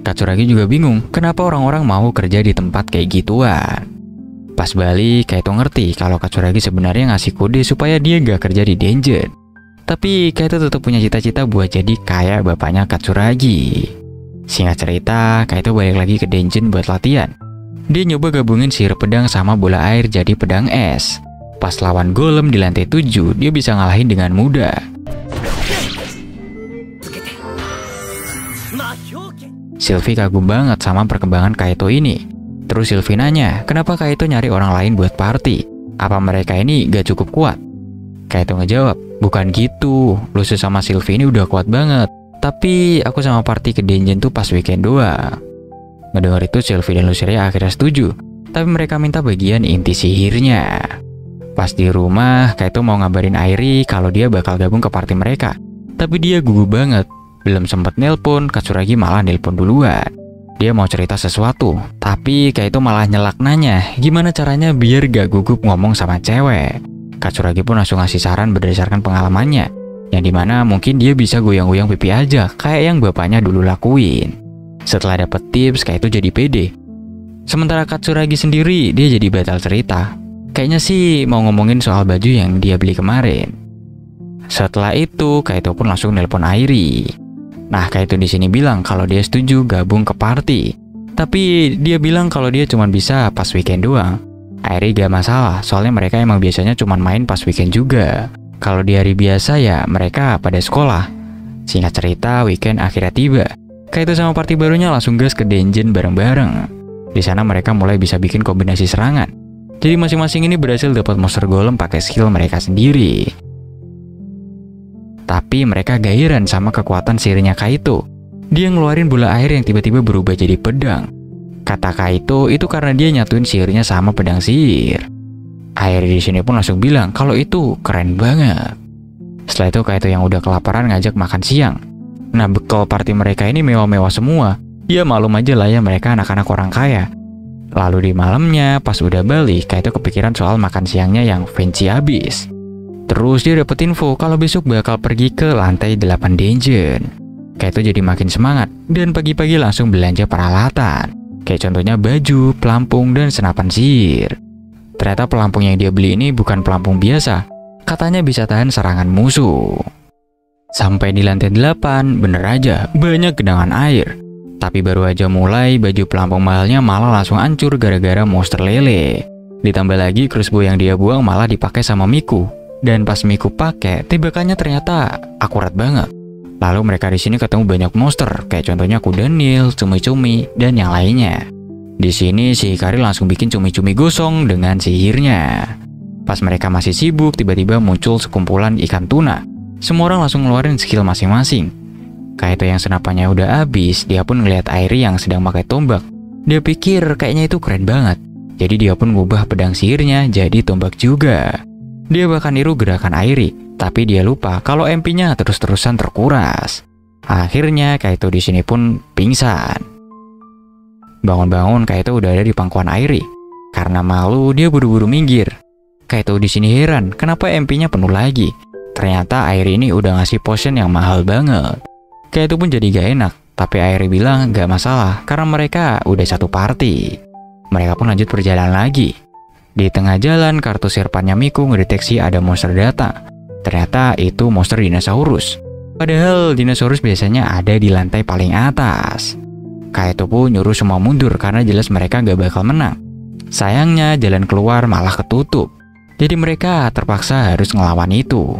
Katsuragi juga bingung kenapa orang-orang mau kerja di tempat kayak gituan. Pas balik, Kaito ngerti kalau Katsuragi sebenarnya ngasih kode supaya dia gak kerja di dungeon. Tapi Kaito tetap punya cita-cita buat jadi kayak bapaknya Katsuragi. Singkat cerita, Kaito balik lagi ke dungeon buat latihan. Dia nyoba gabungin sihir pedang sama bola air jadi pedang es. Pas lawan golem di lantai 7, dia bisa ngalahin dengan mudah. Sylvie kagum banget sama perkembangan Kaito ini. Terus Sylvie nanya, kenapa Kaito nyari orang lain buat party? Apa mereka ini gak cukup kuat? Kaito ngejawab, bukan gitu. Lucy sama Sylvie ini udah kuat banget. Tapi aku sama party ke dungeon tuh pas weekend doang. Ngedengar itu Sylvie dan Luceria akhirnya setuju, tapi mereka minta bagian inti sihirnya. Pas di rumah, Kaito mau ngabarin Airi kalau dia bakal gabung ke party mereka. Tapi dia gugup banget, belum sempet nelpon, Katsuragi malah nelpon duluan. Dia mau cerita sesuatu, tapi Kaito malah nyelak nanya gimana caranya biar gak gugup ngomong sama cewek. Katsuragi pun langsung ngasih saran berdasarkan pengalamannya, yang dimana mungkin dia bisa goyang-goyang pipi aja kayak yang bapaknya dulu lakuin. Setelah dapet tips, Kaito jadi pede. Sementara Katsuragi sendiri, dia jadi batal cerita. Kayaknya sih mau ngomongin soal baju yang dia beli kemarin. Setelah itu, Kaito pun langsung nelpon Airi. Nah, Kaito di sini bilang kalau dia setuju gabung ke party. Tapi dia bilang kalau dia cuma bisa pas weekend doang. Airi gak masalah, soalnya mereka emang biasanya cuma main pas weekend juga. Kalau di hari biasa ya mereka pada sekolah. Singkat cerita, weekend akhirnya tiba. Kaito sama party barunya langsung gas ke dungeon bareng-bareng. Di sana mereka mulai bisa bikin kombinasi serangan. Jadi masing-masing ini berhasil dapat monster golem pakai skill mereka sendiri. Tapi mereka gairan sama kekuatan sihirnya Kaito. Dia ngeluarin bola air yang tiba-tiba berubah jadi pedang. Kata Kaito itu karena dia nyatuin sihirnya sama pedang sihir. Airi di sini pun langsung bilang kalau itu keren banget. Setelah itu Kaito yang udah kelaparan ngajak makan siang. Nah, bekal party mereka ini mewah-mewah semua. Ya malum aja lah ya mereka anak-anak orang kaya. Lalu di malamnya pas udah balik, Kaito kepikiran soal makan siangnya yang fancy abis. Terus dia dapet info kalau besok bakal pergi ke lantai 8 dungeon. Kaito jadi makin semangat dan pagi-pagi langsung belanja peralatan. Kayak contohnya baju, pelampung, dan senapan sihir. Ternyata pelampung yang dia beli ini bukan pelampung biasa. Katanya bisa tahan serangan musuh. Sampai di lantai 8, bener aja, banyak genangan air. Tapi baru aja mulai, baju pelampung mahalnya malah langsung hancur gara-gara monster lele. Ditambah lagi, crossbow yang dia buang malah dipakai sama Miku. Dan pas Miku pakai, tembakannya ternyata akurat banget. Lalu mereka di sini ketemu banyak monster, kayak contohnya kuda Nil, cumi-cumi, dan yang lainnya. Di sini si Hikari langsung bikin cumi-cumi gosong dengan sihirnya. Pas mereka masih sibuk, tiba-tiba muncul sekumpulan ikan tuna. Semua orang langsung ngeluarin skill masing-masing. Kaito yang senapannya udah habis, dia pun ngeliat Airi yang sedang pakai tombak. Dia pikir kayaknya itu keren banget. Jadi dia pun ngubah pedang sihirnya jadi tombak juga. Dia bahkan niru gerakan Airi, tapi dia lupa kalau MP-nya terus-terusan terkuras. Akhirnya Kaito di sini pun pingsan. Bangun-bangun Kaito udah ada di pangkuan Airi. Karena malu, dia buru-buru minggir. Kaito di sini heran, kenapa MP-nya penuh lagi? Ternyata Airi ini udah ngasih potion yang mahal banget. Kaito pun jadi gak enak, tapi Airi bilang gak masalah karena mereka udah satu party. Mereka pun lanjut perjalanan lagi. Di tengah jalan, kartu sirpannya Miku ngedeteksi ada monster datang. Ternyata itu monster dinosaurus. Padahal dinosaurus biasanya ada di lantai paling atas. Kaito pun nyuruh semua mundur karena jelas mereka gak bakal menang. Sayangnya jalan keluar malah ketutup. Jadi mereka terpaksa harus ngelawan itu.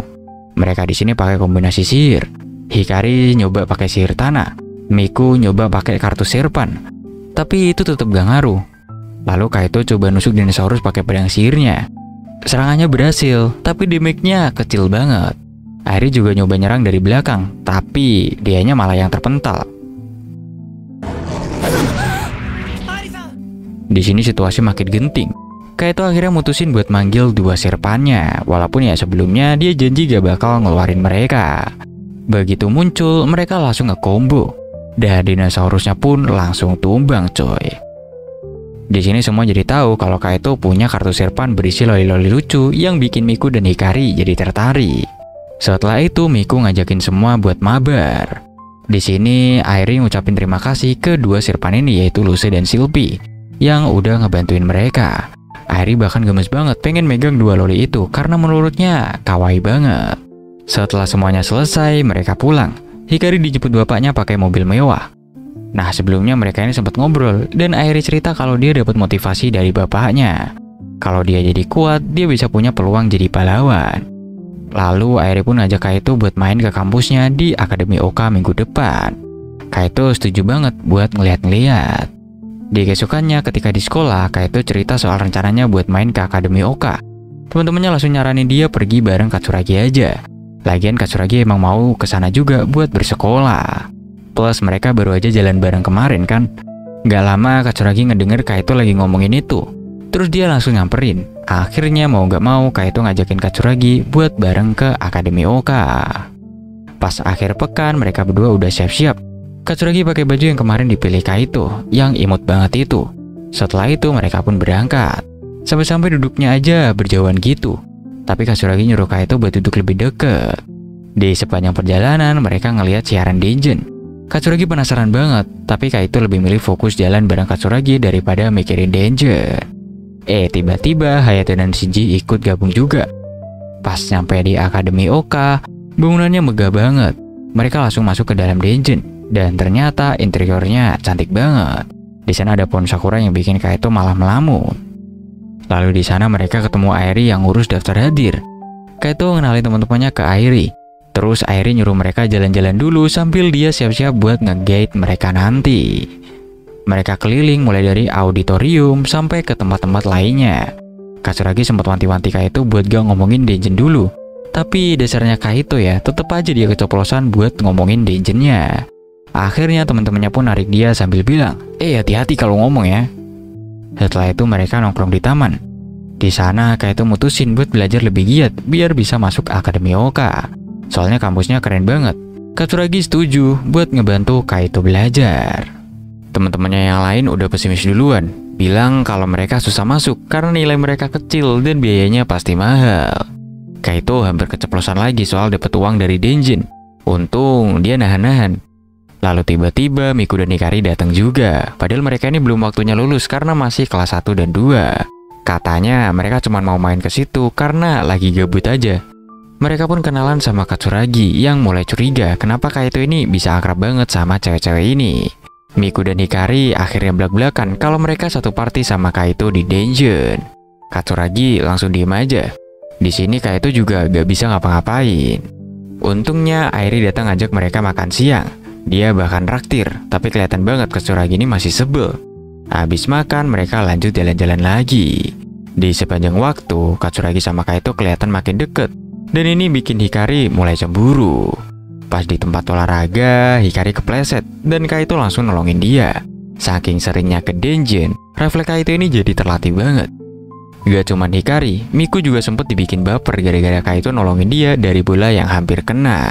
Mereka di sini pakai kombinasi sihir. Hikari nyoba pakai sihir tanah. Miku nyoba pakai kartu serpan. Tapi itu tetap gak ngaruh. Lalu Kaito coba nusuk dinosaurus pakai pedang sihirnya. Serangannya berhasil, tapi damage-nya kecil banget. Airi juga nyoba nyerang dari belakang, tapi dianya malah yang terpental. Di sini situasi makin genting. Kaito akhirnya mutusin buat manggil dua serpannya, walaupun ya sebelumnya dia janji gak bakal ngeluarin mereka. Begitu muncul, mereka langsung nge-combo. Dan dinosaurusnya pun langsung tumbang coy. Di sini semua jadi tahu kalau Kaito punya kartu serpan berisi loli-loli lucu yang bikin Miku dan Hikari jadi tertarik. Setelah itu Miku ngajakin semua buat mabar. Di sini Airi ngucapin terima kasih ke dua serpan ini yaitu Lucy dan Sylvie yang udah ngebantuin mereka. Airi bahkan gemes banget pengen megang dua loli itu karena menurutnya kawaii banget. Setelah semuanya selesai, mereka pulang. Hikari dijemput bapaknya pakai mobil mewah. Nah, sebelumnya mereka ini sempat ngobrol dan Airi cerita kalau dia dapat motivasi dari bapaknya. Kalau dia jadi kuat, dia bisa punya peluang jadi pahlawan. Lalu Airi pun ngajak Kaito buat main ke kampusnya di Akademi Oka minggu depan. Kaito setuju banget buat ngeliat-ngeliat. Di keesokannya ketika di sekolah, Kaito cerita soal rencananya buat main ke Akademi Oka. Teman-temannya langsung nyaranin dia pergi bareng Katsuragi aja. Lagian Katsuragi emang mau kesana juga buat bersekolah. Plus mereka baru aja jalan bareng kemarin kan. Gak lama Katsuragi ngedenger Kaito lagi ngomongin itu. Terus dia langsung nyamperin. Akhirnya mau gak mau Kaito ngajakin Katsuragi buat bareng ke Akademi Oka. Pas akhir pekan mereka berdua udah siap-siap. Katsuragi pakai baju yang kemarin dipilih Kaito, yang imut banget itu. Setelah itu mereka pun berangkat. Sampai-sampai duduknya aja berjauhan gitu. Tapi Katsuragi nyuruh Kaito buat duduk lebih deket. Di sepanjang perjalanan mereka ngelihat siaran Denjin. Katsuragi penasaran banget, tapi Kaito lebih milih fokus jalan bareng Katsuragi daripada mikirin Denjin. Tiba-tiba Hayato dan Shinji ikut gabung juga. Pas nyampe di Akademi Oka, bangunannya megah banget. Mereka langsung masuk ke dalam Denjin dan ternyata interiornya cantik banget. Di sana ada pohon sakura yang bikin Kaito malah melamun. Lalu di sana mereka ketemu Airi yang ngurus daftar hadir. Kaito ngenalin teman-temannya ke Airi. Terus Airi nyuruh mereka jalan-jalan dulu sambil dia siap-siap buat nge-guide mereka nanti. Mereka keliling mulai dari auditorium sampai ke tempat-tempat lainnya. Katsuragi sempat wanti-wanti Kaito buat gak ngomongin Denjin dulu. Tapi dasarnya Kaito ya, tetep aja dia keceplosan buat ngomongin Denjinnya. Akhirnya teman-temannya pun narik dia sambil bilang, hati-hati kalau ngomong ya. Setelah itu mereka nongkrong di taman. Di sana Kaito mutusin buat belajar lebih giat biar bisa masuk Akademi Oka. Soalnya kampusnya keren banget. Katsuragi setuju buat ngebantu Kaito belajar. Teman-temannya yang lain udah pesimis duluan, bilang kalau mereka susah masuk karena nilai mereka kecil dan biayanya pasti mahal. Kaito hampir keceplosan lagi soal dapat uang dari Denjin. Untung dia nahan-nahan. Lalu tiba-tiba Miku dan Hikari datang juga. Padahal mereka ini belum waktunya lulus karena masih kelas 1 dan 2. Katanya mereka cuma mau main ke situ karena lagi gabut aja. Mereka pun kenalan sama Katsuragi yang mulai curiga kenapa Kaito ini bisa akrab banget sama cewek-cewek ini. Miku dan Hikari akhirnya belak-belakan kalau mereka satu party sama Kaito di Denjin. Katsuragi langsung diem aja. Di sini Kaito juga gak bisa ngapa-ngapain. Untungnya Airi datang ngajak mereka makan siang. Dia bahkan raktir, tapi kelihatan banget Katsuragi ini masih sebel. Habis makan mereka lanjut jalan-jalan lagi. Di sepanjang waktu Katsuragi sama Kaito kelihatan makin deket. Dan ini bikin Hikari mulai cemburu. Pas di tempat olahraga, Hikari kepleset dan Kaito langsung nolongin dia. Saking seringnya ke Denjin, refleks Kaito ini jadi terlatih banget. Gak cuman Hikari, Miku juga sempet dibikin baper gara-gara Kaito nolongin dia dari bola yang hampir kena.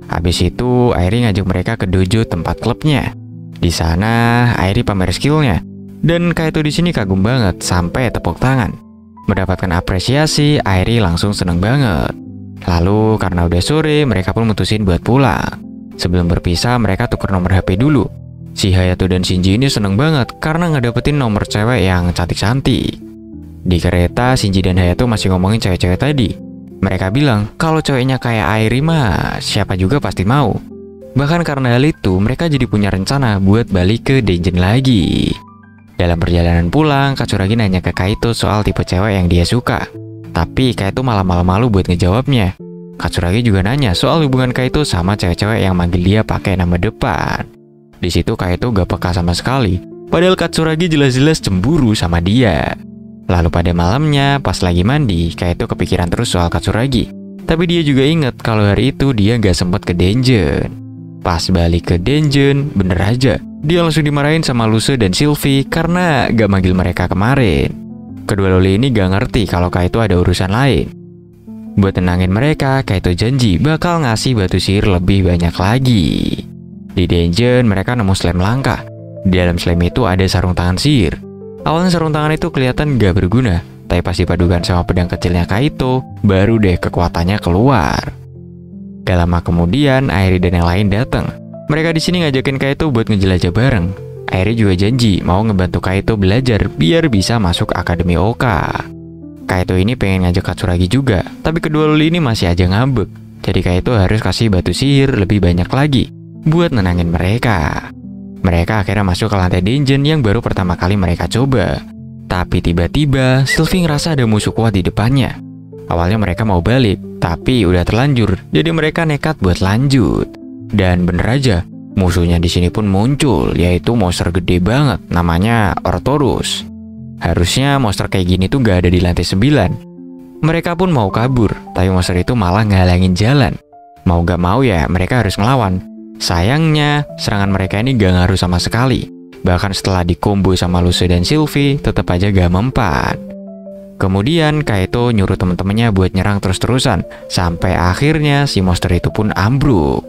Habis itu, Airi ngajak mereka ke dojo tempat klubnya. Di sana, Airi pamer skillnya. Dan Kaito di sini kagum banget sampai tepuk tangan. Mendapatkan apresiasi, Airi langsung seneng banget. Lalu karena udah sore, mereka pun mutusin buat pulang. Sebelum berpisah, mereka tuker nomor HP dulu. Si Hayato dan Shinji ini seneng banget karena ngedapetin nomor cewek yang cantik-cantik. Di kereta, Shinji dan Hayato masih ngomongin cewek-cewek tadi. Mereka bilang kalau cowoknya kayak Airi mah siapa juga pasti mau. Bahkan karena hal itu mereka jadi punya rencana buat balik ke Denjin lagi. Dalam perjalanan pulang, Katsuragi nanya ke Kaito soal tipe cewek yang dia suka. Tapi Kaito malah malu-malu buat ngejawabnya. Katsuragi juga nanya soal hubungan Kaito sama cewek-cewek yang manggil dia pakai nama depan. Di situ Kaito gak peka sama sekali. Padahal Katsuragi jelas-jelas cemburu sama dia. Lalu pada malamnya, pas lagi mandi, Kaito kepikiran terus soal Katsuragi. Tapi dia juga inget kalau hari itu dia gak sempat ke Denjin. Pas balik ke Denjin, bener aja, dia langsung dimarahin sama Luse dan Sylvie karena gak manggil mereka kemarin. Kedua loli ini gak ngerti kalau Kaito ada urusan lain. Buat tenangin mereka, Kaito janji bakal ngasih batu sihir lebih banyak lagi. Di Denjin, mereka nemu slime langka. Di dalam slime itu ada sarung tangan sihir. Awalnya sarung tangan itu kelihatan gak berguna, tapi pas dipadukan sama pedang kecilnya Kaito, baru deh kekuatannya keluar. Gak lama kemudian, Airi dan yang lain datang. Mereka di sini ngajakin Kaito buat ngejelajah bareng. Airi juga janji mau ngebantu Kaito belajar biar bisa masuk Akademi Oka. Kaito ini pengen ngajak Katsuragi juga, tapi kedua loli ini masih aja ngambek. Jadi Kaito harus kasih batu sihir lebih banyak lagi buat nenangin mereka. Mereka akhirnya masuk ke lantai Denjin yang baru pertama kali mereka coba. Tapi tiba-tiba Sylvie ngerasa ada musuh kuat di depannya. Awalnya mereka mau balik, tapi udah terlanjur, jadi mereka nekat buat lanjut. Dan bener aja, musuhnya di sini pun muncul, yaitu monster gede banget, namanya Ortorus. Harusnya monster kayak gini tuh gak ada di lantai 9. Mereka pun mau kabur, tapi monster itu malah ngehalangin jalan. Mau gak mau ya, mereka harus ngelawan. Sayangnya, serangan mereka ini gak ngaruh sama sekali. Bahkan setelah dikombo sama Luse dan Sylvie, tetap aja gak mempan. Kemudian Kaito nyuruh teman-temannya buat nyerang terus-terusan, sampai akhirnya si monster itu pun ambruk.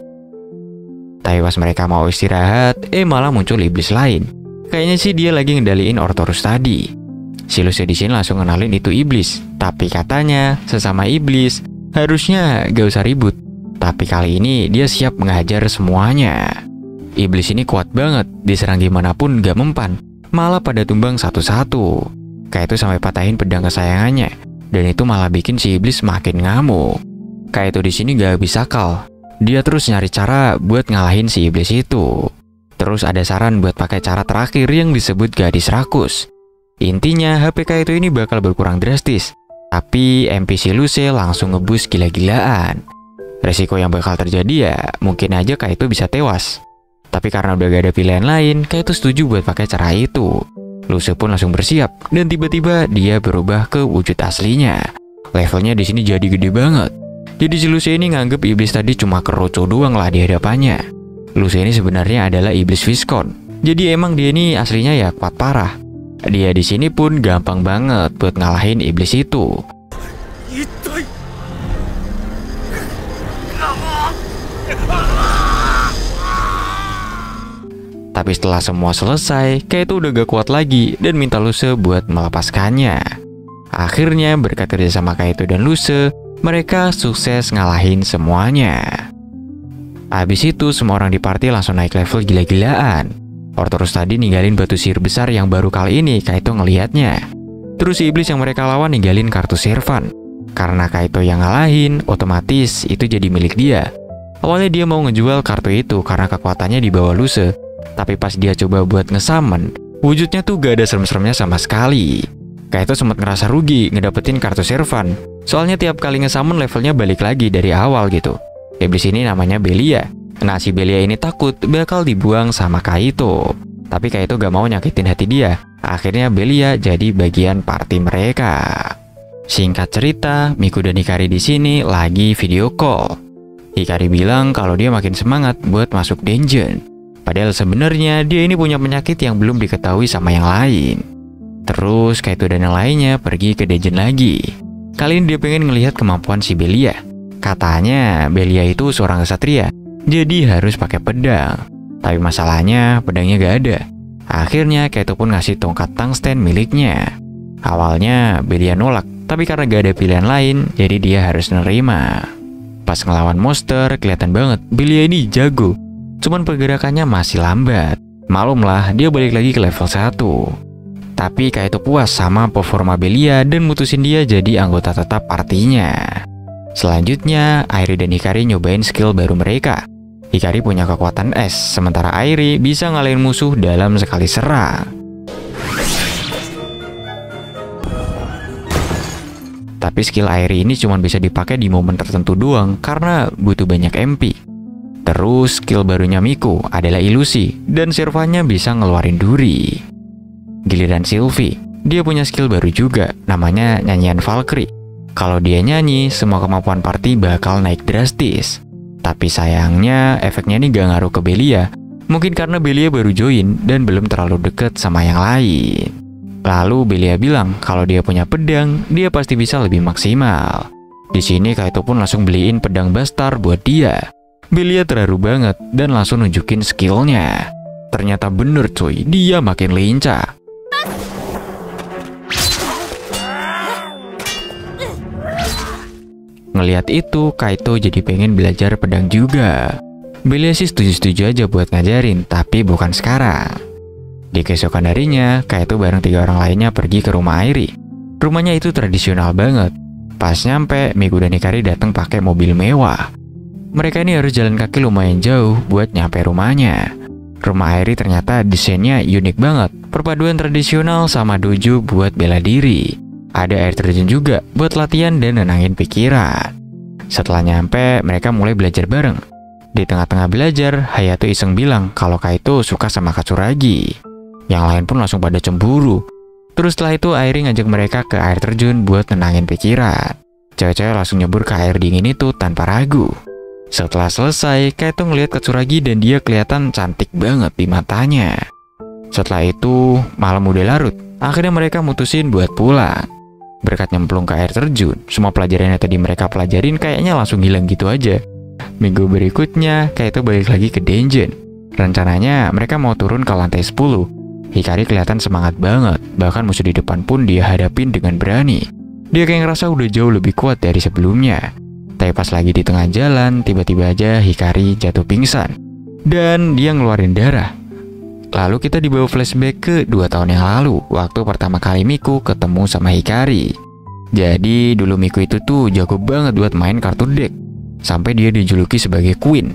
Tapi pas mereka mau istirahat, malah muncul iblis lain. Kayaknya sih dia lagi ngendaliin Ortorus tadi. Si Luse di sini langsung ngenalin itu iblis, tapi katanya sesama iblis harusnya gak usah ribut. Tapi kali ini dia siap menghajar semuanya. Iblis ini kuat banget, diserang gimana pun gak mempan, malah pada tumbang satu-satu. Kaito sampai patahin pedang kesayangannya, dan itu malah bikin si iblis makin ngamuk. Kaito di sini gak habis akal. Dia terus nyari cara buat ngalahin si iblis itu. Terus ada saran buat pakai cara terakhir yang disebut gadis rakus. Intinya HP Kaito ini bakal berkurang drastis, tapi NPC Luse langsung ngebus gila-gilaan. Resiko yang bakal terjadi ya mungkin aja Kaito bisa tewas. Tapi karena udah gak ada pilihan lain, Kaito setuju buat pakai cara itu. Luse pun langsung bersiap, dan tiba-tiba dia berubah ke wujud aslinya. Levelnya di sini jadi gede banget. Jadi si Luse ini nganggep iblis tadi cuma keroco doang lah di hadapannya. Luse ini sebenarnya adalah iblis Viscon. Jadi emang dia ini aslinya ya kuat parah. Dia di sini pun gampang banget buat ngalahin iblis itu. Tapi setelah semua selesai, Kaito udah gak kuat lagi dan minta Luse buat melepaskannya. Akhirnya berkat kerjasama Kaito dan Luse, mereka sukses ngalahin semuanya. Abis itu semua orang di party langsung naik level gila-gilaan. Ortorus tadi ninggalin batu sihir besar yang baru kali ini Kaito ngelihatnya. Terus si iblis yang mereka lawan ninggalin kartu Servan. Karena Kaito yang ngalahin, otomatis itu jadi milik dia. Awalnya dia mau ngejual kartu itu karena kekuatannya di bawah Luse. Tapi pas dia coba buat ngesummon, wujudnya tuh gak ada serem-seremnya sama sekali. Kaito sempat ngerasa rugi ngedapetin kartu Servan. Soalnya tiap kali ngesummon levelnya balik lagi dari awal gitu. Iblis ini namanya Belia. Nah si Belia ini takut bakal dibuang sama Kaito. Tapi Kaito gak mau nyakitin hati dia. Akhirnya Belia jadi bagian party mereka. Singkat cerita, Miku dan Hikari di sini lagi video call. Hikari bilang kalau dia makin semangat buat masuk dungeon. Padahal sebenarnya dia ini punya penyakit yang belum diketahui sama yang lain. Terus Kaito dan yang lainnya pergi ke dungeon lagi. Kali ini dia pengen ngelihat kemampuan si Belia. Katanya Belia itu seorang kesatria, jadi harus pakai pedang. Tapi masalahnya pedangnya gak ada. Akhirnya Kaito pun ngasih tongkat tungsten miliknya. Awalnya Belia nolak, tapi karena gak ada pilihan lain, jadi dia harus nerima. Pas ngelawan monster, kelihatan banget Belia ini jago. Cuman pergerakannya masih lambat. Malumlah dia balik lagi ke level 1. Tapi Kaito puas sama performa Belia dan mutusin dia jadi anggota tetap partinya. Selanjutnya, Airi dan Hikari nyobain skill baru mereka. Hikari punya kekuatan es, sementara Airi bisa ngalahin musuh dalam sekali serang. Tapi skill Airi ini cuma bisa dipakai di momen tertentu doang karena butuh banyak MP. Terus skill barunya Miku adalah ilusi dan Sirvanya bisa ngeluarin duri. Giliran Sylvie, dia punya skill baru juga, namanya nyanyian Valkyrie. Kalau dia nyanyi, semua kemampuan party bakal naik drastis. Tapi sayangnya, efeknya ini gak ngaruh ke Belia. Mungkin karena Belia baru join dan belum terlalu deket sama yang lain. Lalu Belia bilang kalau dia punya pedang, dia pasti bisa lebih maksimal. Di sini Kaito pun langsung beliin pedang Bastar buat dia. Belia terharu banget dan langsung nunjukin skillnya. Ternyata bener cuy, dia makin lincah. Ngelihat itu, Kaito jadi pengen belajar pedang juga. Belia sih setuju-setuju aja buat ngajarin, tapi bukan sekarang. Di keesokan harinya, Kaito bareng 3 orang lainnya pergi ke rumah Airi. Rumahnya itu tradisional banget. Pas nyampe, Miku dan Hikari datang pakai mobil mewah. Mereka ini harus jalan kaki lumayan jauh buat nyampe rumahnya. Rumah Airi ternyata desainnya unik banget. Perpaduan tradisional sama dojo buat bela diri. Ada air terjun juga buat latihan dan nenangin pikiran. Setelah nyampe, mereka mulai belajar bareng. Di tengah-tengah belajar, Hayato iseng bilang kalau Kaito suka sama Katsuragi. Yang lain pun langsung pada cemburu. Terus setelah itu Airi ngajak mereka ke air terjun buat nenangin pikiran. Cewek-cewek langsung nyebur ke air dingin itu tanpa ragu. Setelah selesai, Kaito ngeliat Katsuragi dan dia kelihatan cantik banget di matanya. Setelah itu, malam udah larut. Akhirnya mereka mutusin buat pulang. Berkat nyemplung ke air terjun, semua pelajaran yang tadi mereka pelajarin kayaknya langsung hilang gitu aja. Minggu berikutnya, Kaito balik lagi ke dungeon. Rencananya, mereka mau turun ke lantai 10. Hikari kelihatan semangat banget, bahkan musuh di depan pun dia hadapin dengan berani. Dia kayak ngerasa udah jauh lebih kuat dari sebelumnya. Tapi pas lagi di tengah jalan, tiba-tiba aja Hikari jatuh pingsan. Dan dia ngeluarin darah. Lalu kita dibawa flashback ke 2 tahun yang lalu, waktu pertama kali Miku ketemu sama Hikari. Jadi dulu Miku itu tuh jago banget buat main kartu deck, sampai dia dijuluki sebagai Queen.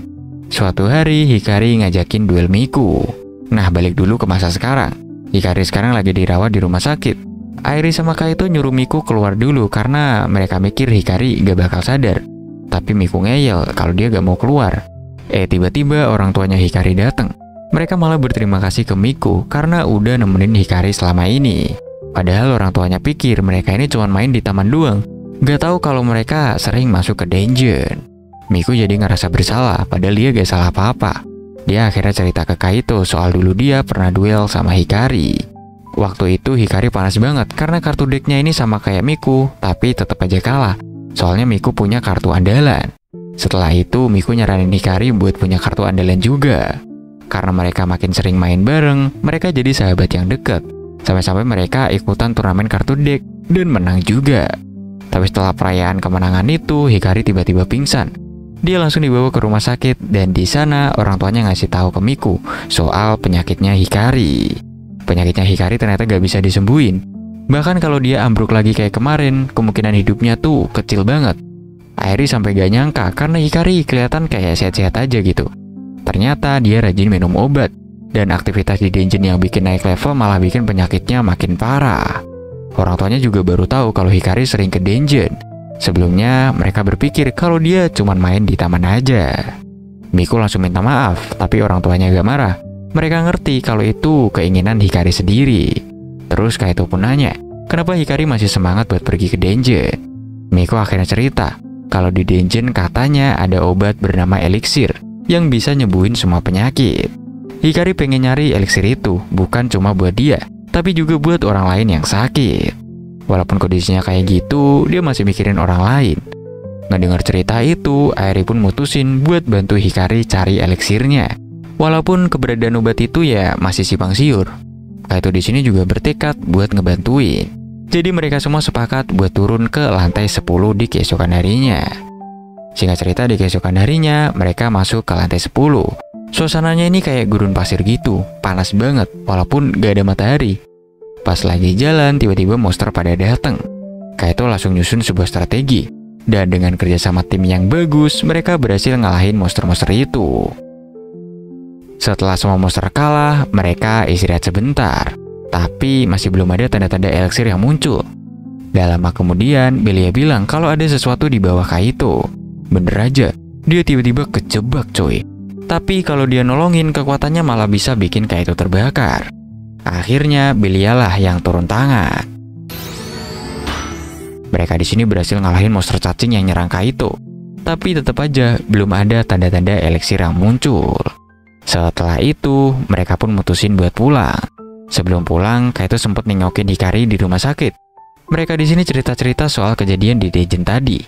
Suatu hari Hikari ngajakin duel Miku. Nah, balik dulu ke masa sekarang. Hikari sekarang lagi dirawat di rumah sakit. Airi sama Kaito nyuruh Miku keluar dulu karena mereka mikir Hikari gak bakal sadar. Tapi Miku ngeyel kalau dia gak mau keluar. Tiba-tiba orang tuanya Hikari datang. Mereka malah berterima kasih ke Miku karena udah nemenin Hikari selama ini. Padahal orang tuanya pikir mereka ini cuma main di taman doang. Gak tahu kalau mereka sering masuk ke dungeon. Miku jadi ngerasa bersalah padahal dia gak salah apa-apa. Dia akhirnya cerita ke Kaito soal dulu dia pernah duel sama Hikari. Waktu itu Hikari panas banget karena kartu decknya ini sama kayak Miku, tapi tetap aja kalah. Soalnya Miku punya kartu andalan. Setelah itu Miku nyaranin Hikari buat punya kartu andalan juga. Karena mereka makin sering main bareng, mereka jadi sahabat yang dekat. Sampai-sampai mereka ikutan turnamen kartu deck dan menang juga. Tapi setelah perayaan kemenangan itu, Hikari tiba-tiba pingsan. Dia langsung dibawa ke rumah sakit dan di sana orang tuanya ngasih tahu ke Miku soal penyakitnya Hikari. Penyakitnya Hikari ternyata gak bisa disembuhin. Bahkan kalau dia ambruk lagi kayak kemarin, kemungkinan hidupnya tuh kecil banget. Airi sampai gak nyangka karena Hikari kelihatan kayak sehat-sehat aja gitu. Ternyata dia rajin minum obat, dan aktivitas di dungeon yang bikin naik level malah bikin penyakitnya makin parah. Orang tuanya juga baru tahu kalau Hikari sering ke dungeon. Sebelumnya mereka berpikir kalau dia cuma main di taman aja. Miku langsung minta maaf, tapi orang tuanya gak marah. Mereka ngerti kalau itu keinginan Hikari sendiri. Terus Kaito pun nanya, kenapa Hikari masih semangat buat pergi ke dungeon. Miku akhirnya cerita kalau di dungeon katanya ada obat bernama eliksir yang bisa nyembuhin semua penyakit. Hikari pengen nyari eliksir itu, bukan cuma buat dia, tapi juga buat orang lain yang sakit. Walaupun kondisinya kayak gitu, dia masih mikirin orang lain. Ngedengar cerita itu, Airi pun mutusin buat bantu Hikari cari eliksirnya. Walaupun keberadaan obat itu ya masih simpang siur. Kaito di sini juga bertekad buat ngebantuin. Jadi mereka semua sepakat buat turun ke lantai 10 di keesokan harinya. Singkat cerita, di keesokan harinya, mereka masuk ke lantai 10. Suasananya ini kayak gurun pasir gitu, panas banget, walaupun gak ada matahari. Pas lagi jalan, tiba-tiba monster pada datang. Kaito langsung nyusun sebuah strategi. Dan dengan kerjasama tim yang bagus, mereka berhasil ngalahin monster-monster itu. Setelah semua monster kalah, mereka istirahat sebentar. Tapi masih belum ada tanda-tanda eliksir yang muncul. Gak lama kemudian, Belia bilang kalau ada sesuatu di bawah Kaito. Bener aja, dia tiba-tiba kejebak coy. Tapi kalau dia nolongin, kekuatannya malah bisa bikin Kaito terbakar. Akhirnya, Belia lah yang turun tangan. Mereka di sini berhasil ngalahin monster cacing yang nyerang Kaito. Tapi tetap aja belum ada tanda-tanda eliksir yang muncul. Setelah itu, mereka pun mutusin buat pulang. Sebelum pulang, Kaito sempat nengokin Hikari di rumah sakit. Mereka di sini cerita-cerita soal kejadian di dungeon tadi.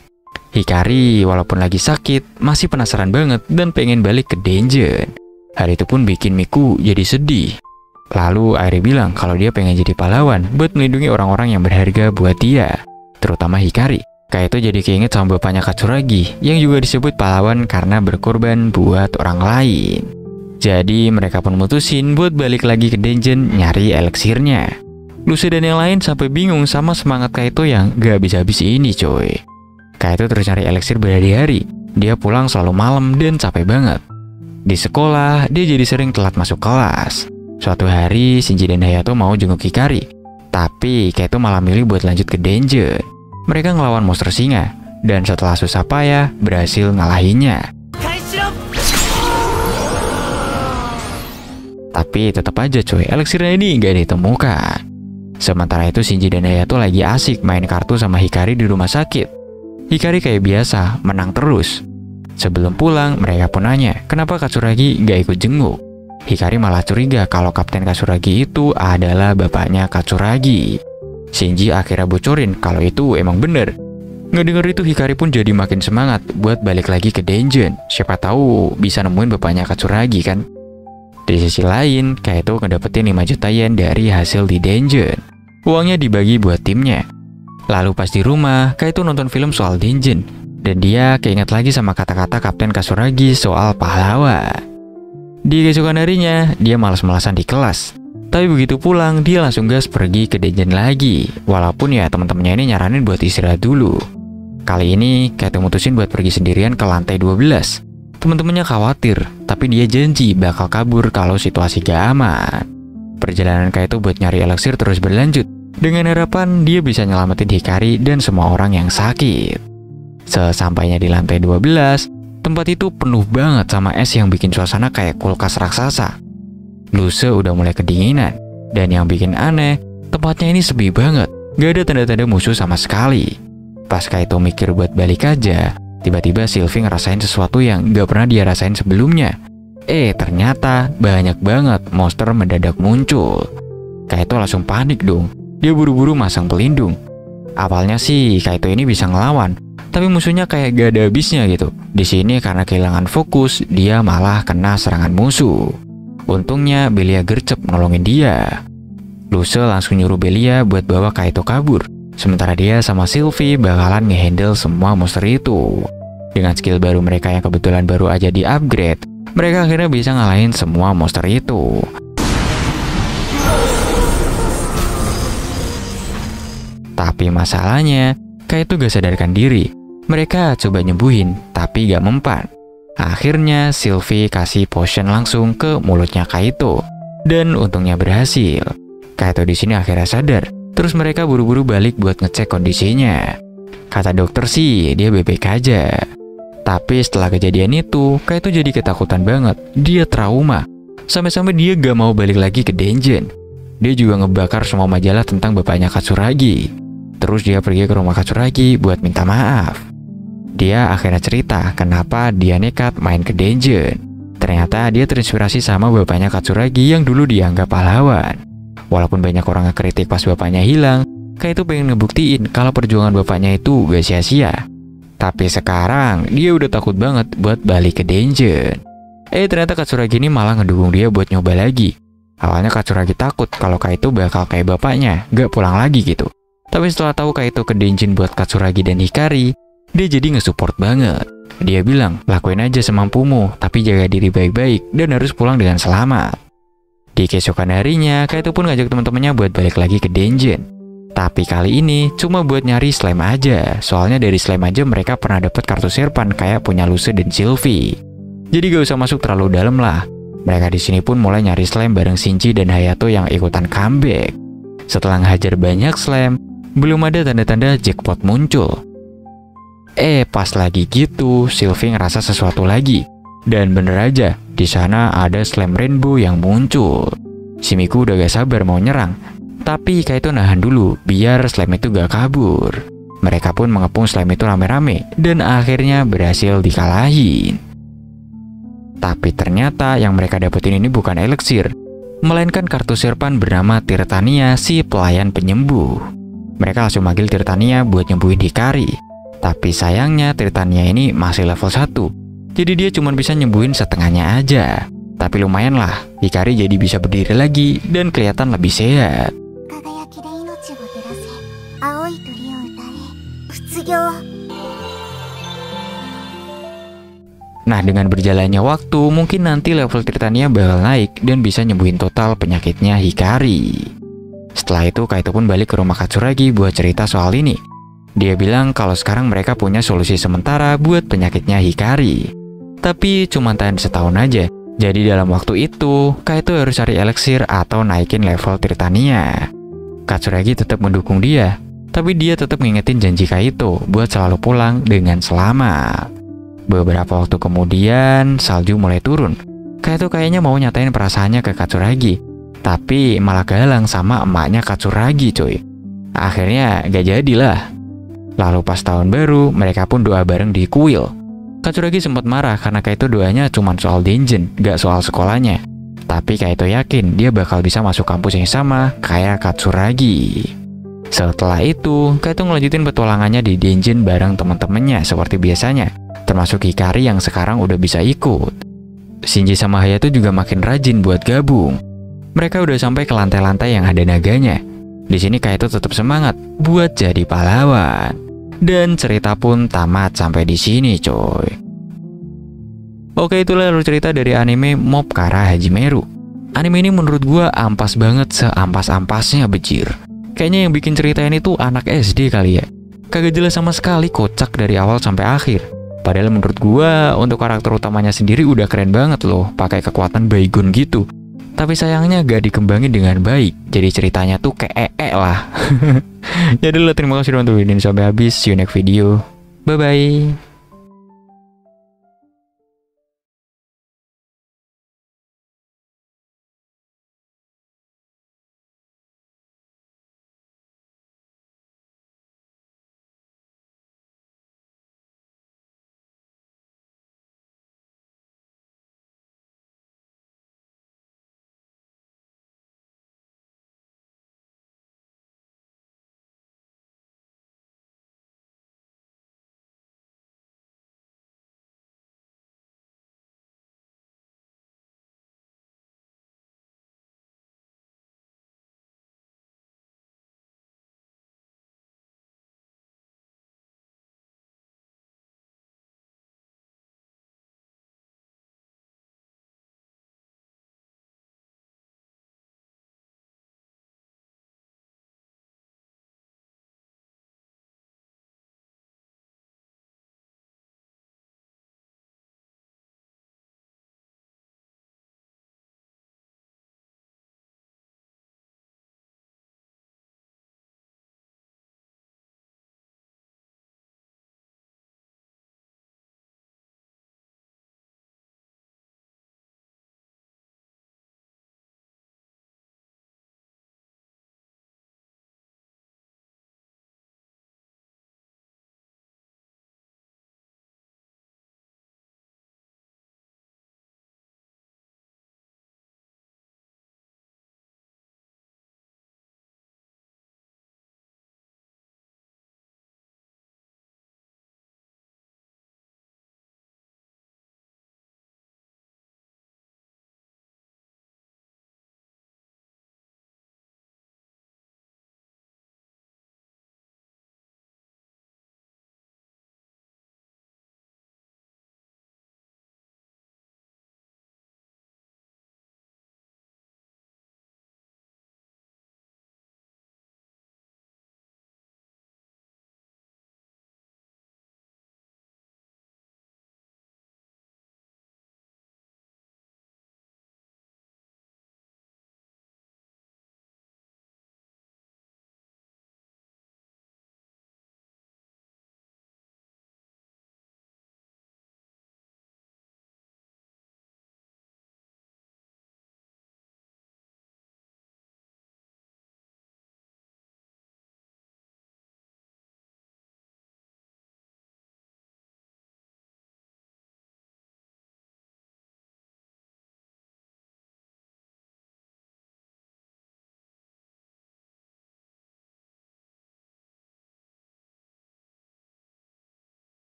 Hikari walaupun lagi sakit, masih penasaran banget dan pengen balik ke dungeon. Hal itu pun bikin Miku jadi sedih. Lalu Airi bilang kalau dia pengen jadi pahlawan buat melindungi orang-orang yang berharga buat dia. Terutama Hikari. Kaito jadi keinget sama bapaknya Katsuragi yang juga disebut pahlawan karena berkorban buat orang lain. Jadi mereka pun mutusin buat balik lagi ke dungeon nyari eliksirnya. Lucy dan yang lain sampai bingung sama semangat Kaito yang gak habis-habis ini coy. Kaito terus nyari eliksir berhari-hari. Dia pulang selalu malam dan capek banget. Di sekolah, dia jadi sering telat masuk kelas. Suatu hari, Shinji dan Hayato mau jenguk Hikari. Tapi Kaito malah milih buat lanjut ke dungeon. Mereka ngelawan monster singa. Dan setelah susah payah, berhasil ngalahinnya. Tapi tetap aja coy, eliksirnya ini gak ditemukan. Sementara itu Shinji dan Hayato lagi asik main kartu sama Hikari di rumah sakit. Hikari kayak biasa, menang terus. Sebelum pulang, mereka pun nanya, kenapa Katsuragi gak ikut jenguk? Hikari malah curiga kalau Kapten Katsuragi itu adalah bapaknya Katsuragi. Shinji akhirnya bocorin kalau itu emang bener. Ngedenger itu Hikari pun jadi makin semangat buat balik lagi ke dungeon. Siapa tahu bisa nemuin bapaknya Katsuragi kan. Di sisi lain, Kaito ngedapetin 5 juta yen dari hasil di dungeon. Uangnya dibagi buat timnya. Lalu pas di rumah, Kaito nonton film soal dungeon. Dan dia keinget lagi sama kata-kata Kapten Katsuragi soal pahlawan. Di keesokan harinya, dia malas-malasan di kelas. Tapi begitu pulang, dia langsung gas pergi ke dungeon lagi. Walaupun ya teman-temannya ini nyaranin buat istirahat dulu. Kali ini, Kaito mutusin buat pergi sendirian ke lantai 12. Teman-temannya khawatir, tapi dia janji bakal kabur kalau situasi gak aman. Perjalanan Kaito buat nyari eliksir terus berlanjut. Dengan harapan dia bisa nyelamatin Hikari dan semua orang yang sakit. Sesampainya di lantai 12, tempat itu penuh banget sama es yang bikin suasana kayak kulkas raksasa. Luce udah mulai kedinginan. Dan yang bikin aneh, tempatnya ini sepi banget. Gak ada tanda-tanda musuh sama sekali. Pas Kaito mikir buat balik aja, tiba-tiba Sylvie ngerasain sesuatu yang gak pernah dia rasain sebelumnya. Ternyata banyak banget monster mendadak muncul. Kaito langsung panik dong. Dia buru-buru masang pelindung. Awalnya sih Kaito ini bisa ngelawan, tapi musuhnya kayak gak ada habisnya gitu. Di sini karena kehilangan fokus, dia malah kena serangan musuh. Untungnya Belia gercep nolongin dia. Luce langsung nyuruh Belia buat bawa Kaito kabur. Sementara dia sama Sylvie bakalan ngehandle semua monster itu. Dengan skill baru mereka yang kebetulan baru aja di-upgrade, mereka akhirnya bisa ngalahin semua monster itu. Tapi masalahnya, Kaito gak sadarkan diri. Mereka coba nyembuhin, tapi gak mempan. Akhirnya Sylvie kasih potion langsung ke mulutnya Kaito. Dan untungnya berhasil. Kaito di sini akhirnya sadar. Terus mereka buru-buru balik buat ngecek kondisinya. Kata dokter sih, dia bebek aja. Tapi setelah kejadian itu, Kaito jadi ketakutan banget. Dia trauma. Sampai-sampai dia gak mau balik lagi ke dungeon. Dia juga ngebakar semua majalah tentang bapaknya Katsuragi. Terus dia pergi ke rumah Katsuragi buat minta maaf. Dia akhirnya cerita kenapa dia nekat main ke dungeon. Ternyata dia terinspirasi sama bapaknya Katsuragi yang dulu dianggap pahlawan. Walaupun banyak orang ngekritik pas bapaknya hilang, Kaito pengen ngebuktiin kalau perjuangan bapaknya itu gak sia-sia. Tapi sekarang dia udah takut banget buat balik ke dungeon. Ternyata Katsuragi ini malah ngedukung dia buat nyoba lagi. Awalnya Katsuragi takut kalau Kaito bakal kayak bapaknya, gak pulang lagi gitu. Tapi setelah tahu Kaito ke dungeon buat Katsuragi dan Hikari, dia jadi nge-support banget. Dia bilang, lakuin aja semampumu, tapi jaga diri baik-baik dan harus pulang dengan selamat. Di keesokan harinya, Kaito pun ngajak teman-temannya buat balik lagi ke dungeon. Tapi kali ini cuma buat nyari slime aja. Soalnya dari slime aja mereka pernah dapat kartu serpan kayak punya Lucy dan Sylvie. Jadi gak usah masuk terlalu dalam lah. Mereka di sini pun mulai nyari slime bareng Shinji dan Hayato yang ikutan comeback. Setelah ngehajar banyak slime, belum ada tanda-tanda jackpot muncul. Pas lagi gitu, Sylvie ngerasa sesuatu lagi. Dan bener aja, di sana ada slime rainbow yang muncul. Si Miku udah gak sabar mau nyerang, tapi Kaito nahan dulu biar slime itu gak kabur. Mereka pun mengepung slime itu rame-rame dan akhirnya berhasil dikalahin. Tapi ternyata yang mereka dapetin ini bukan eliksir, melainkan kartu serpan bernama Tirtania, si pelayan penyembuh. Mereka langsung manggil Tirtania buat nyembuhin Hikari. Tapi sayangnya Tirtania ini masih level 1, jadi dia cuma bisa nyembuhin setengahnya aja. Tapi lumayan lah, Hikari jadi bisa berdiri lagi dan kelihatan lebih sehat. Nah, dengan berjalannya waktu, mungkin nanti level Tirtania bakal naik dan bisa nyembuhin total penyakitnya Hikari. Setelah itu, Kaito pun balik ke rumah Katsuragi buat cerita soal ini. Dia bilang kalau sekarang mereka punya solusi sementara buat penyakitnya Hikari. Tapi cuma tahan setahun aja. Jadi dalam waktu itu, Kaito harus cari eliksir atau naikin level Tirtania. Katsuragi tetap mendukung dia, tapi dia tetap ngingetin janji Kaito buat selalu pulang dengan selamat. Beberapa waktu kemudian, salju mulai turun. Kaito kayaknya mau nyatain perasaannya ke Katsuragi, tapi malah galang sama emaknya Katsuragi cuy. Akhirnya gak jadilah. Lalu pas tahun baru, mereka pun doa bareng di kuil. Katsuragi sempat marah karena Kaito doanya cuma soal Denjin, gak soal sekolahnya. Tapi Kaito yakin dia bakal bisa masuk kampus yang sama kayak Katsuragi. Setelah itu, Kaito ngelanjutin petualangannya di Denjin bareng teman-temannya seperti biasanya, termasuk Hikari yang sekarang udah bisa ikut. Shinji sama Hayato juga makin rajin buat gabung. Mereka udah sampai ke lantai-lantai yang ada naganya. Di sini Kaito tetap semangat buat jadi pahlawan. Dan cerita pun tamat sampai di sini, coy. Oke, itulah alur cerita dari anime Mob Kara Hajimeru. Anime ini menurut gua ampas banget, seampas-ampasnya bejir. Kayaknya yang bikin cerita ini tuh anak SD kali ya. Kagak jelas sama sekali, kocak dari awal sampai akhir. Padahal menurut gua untuk karakter utamanya sendiri udah keren banget loh, pakai kekuatan Baigon gitu. Tapi sayangnya gak dikembangin dengan baik, jadi ceritanya tuh kayak lah. Jadi terima kasih udah nonton video ini sampai habis. See you next video. Bye bye.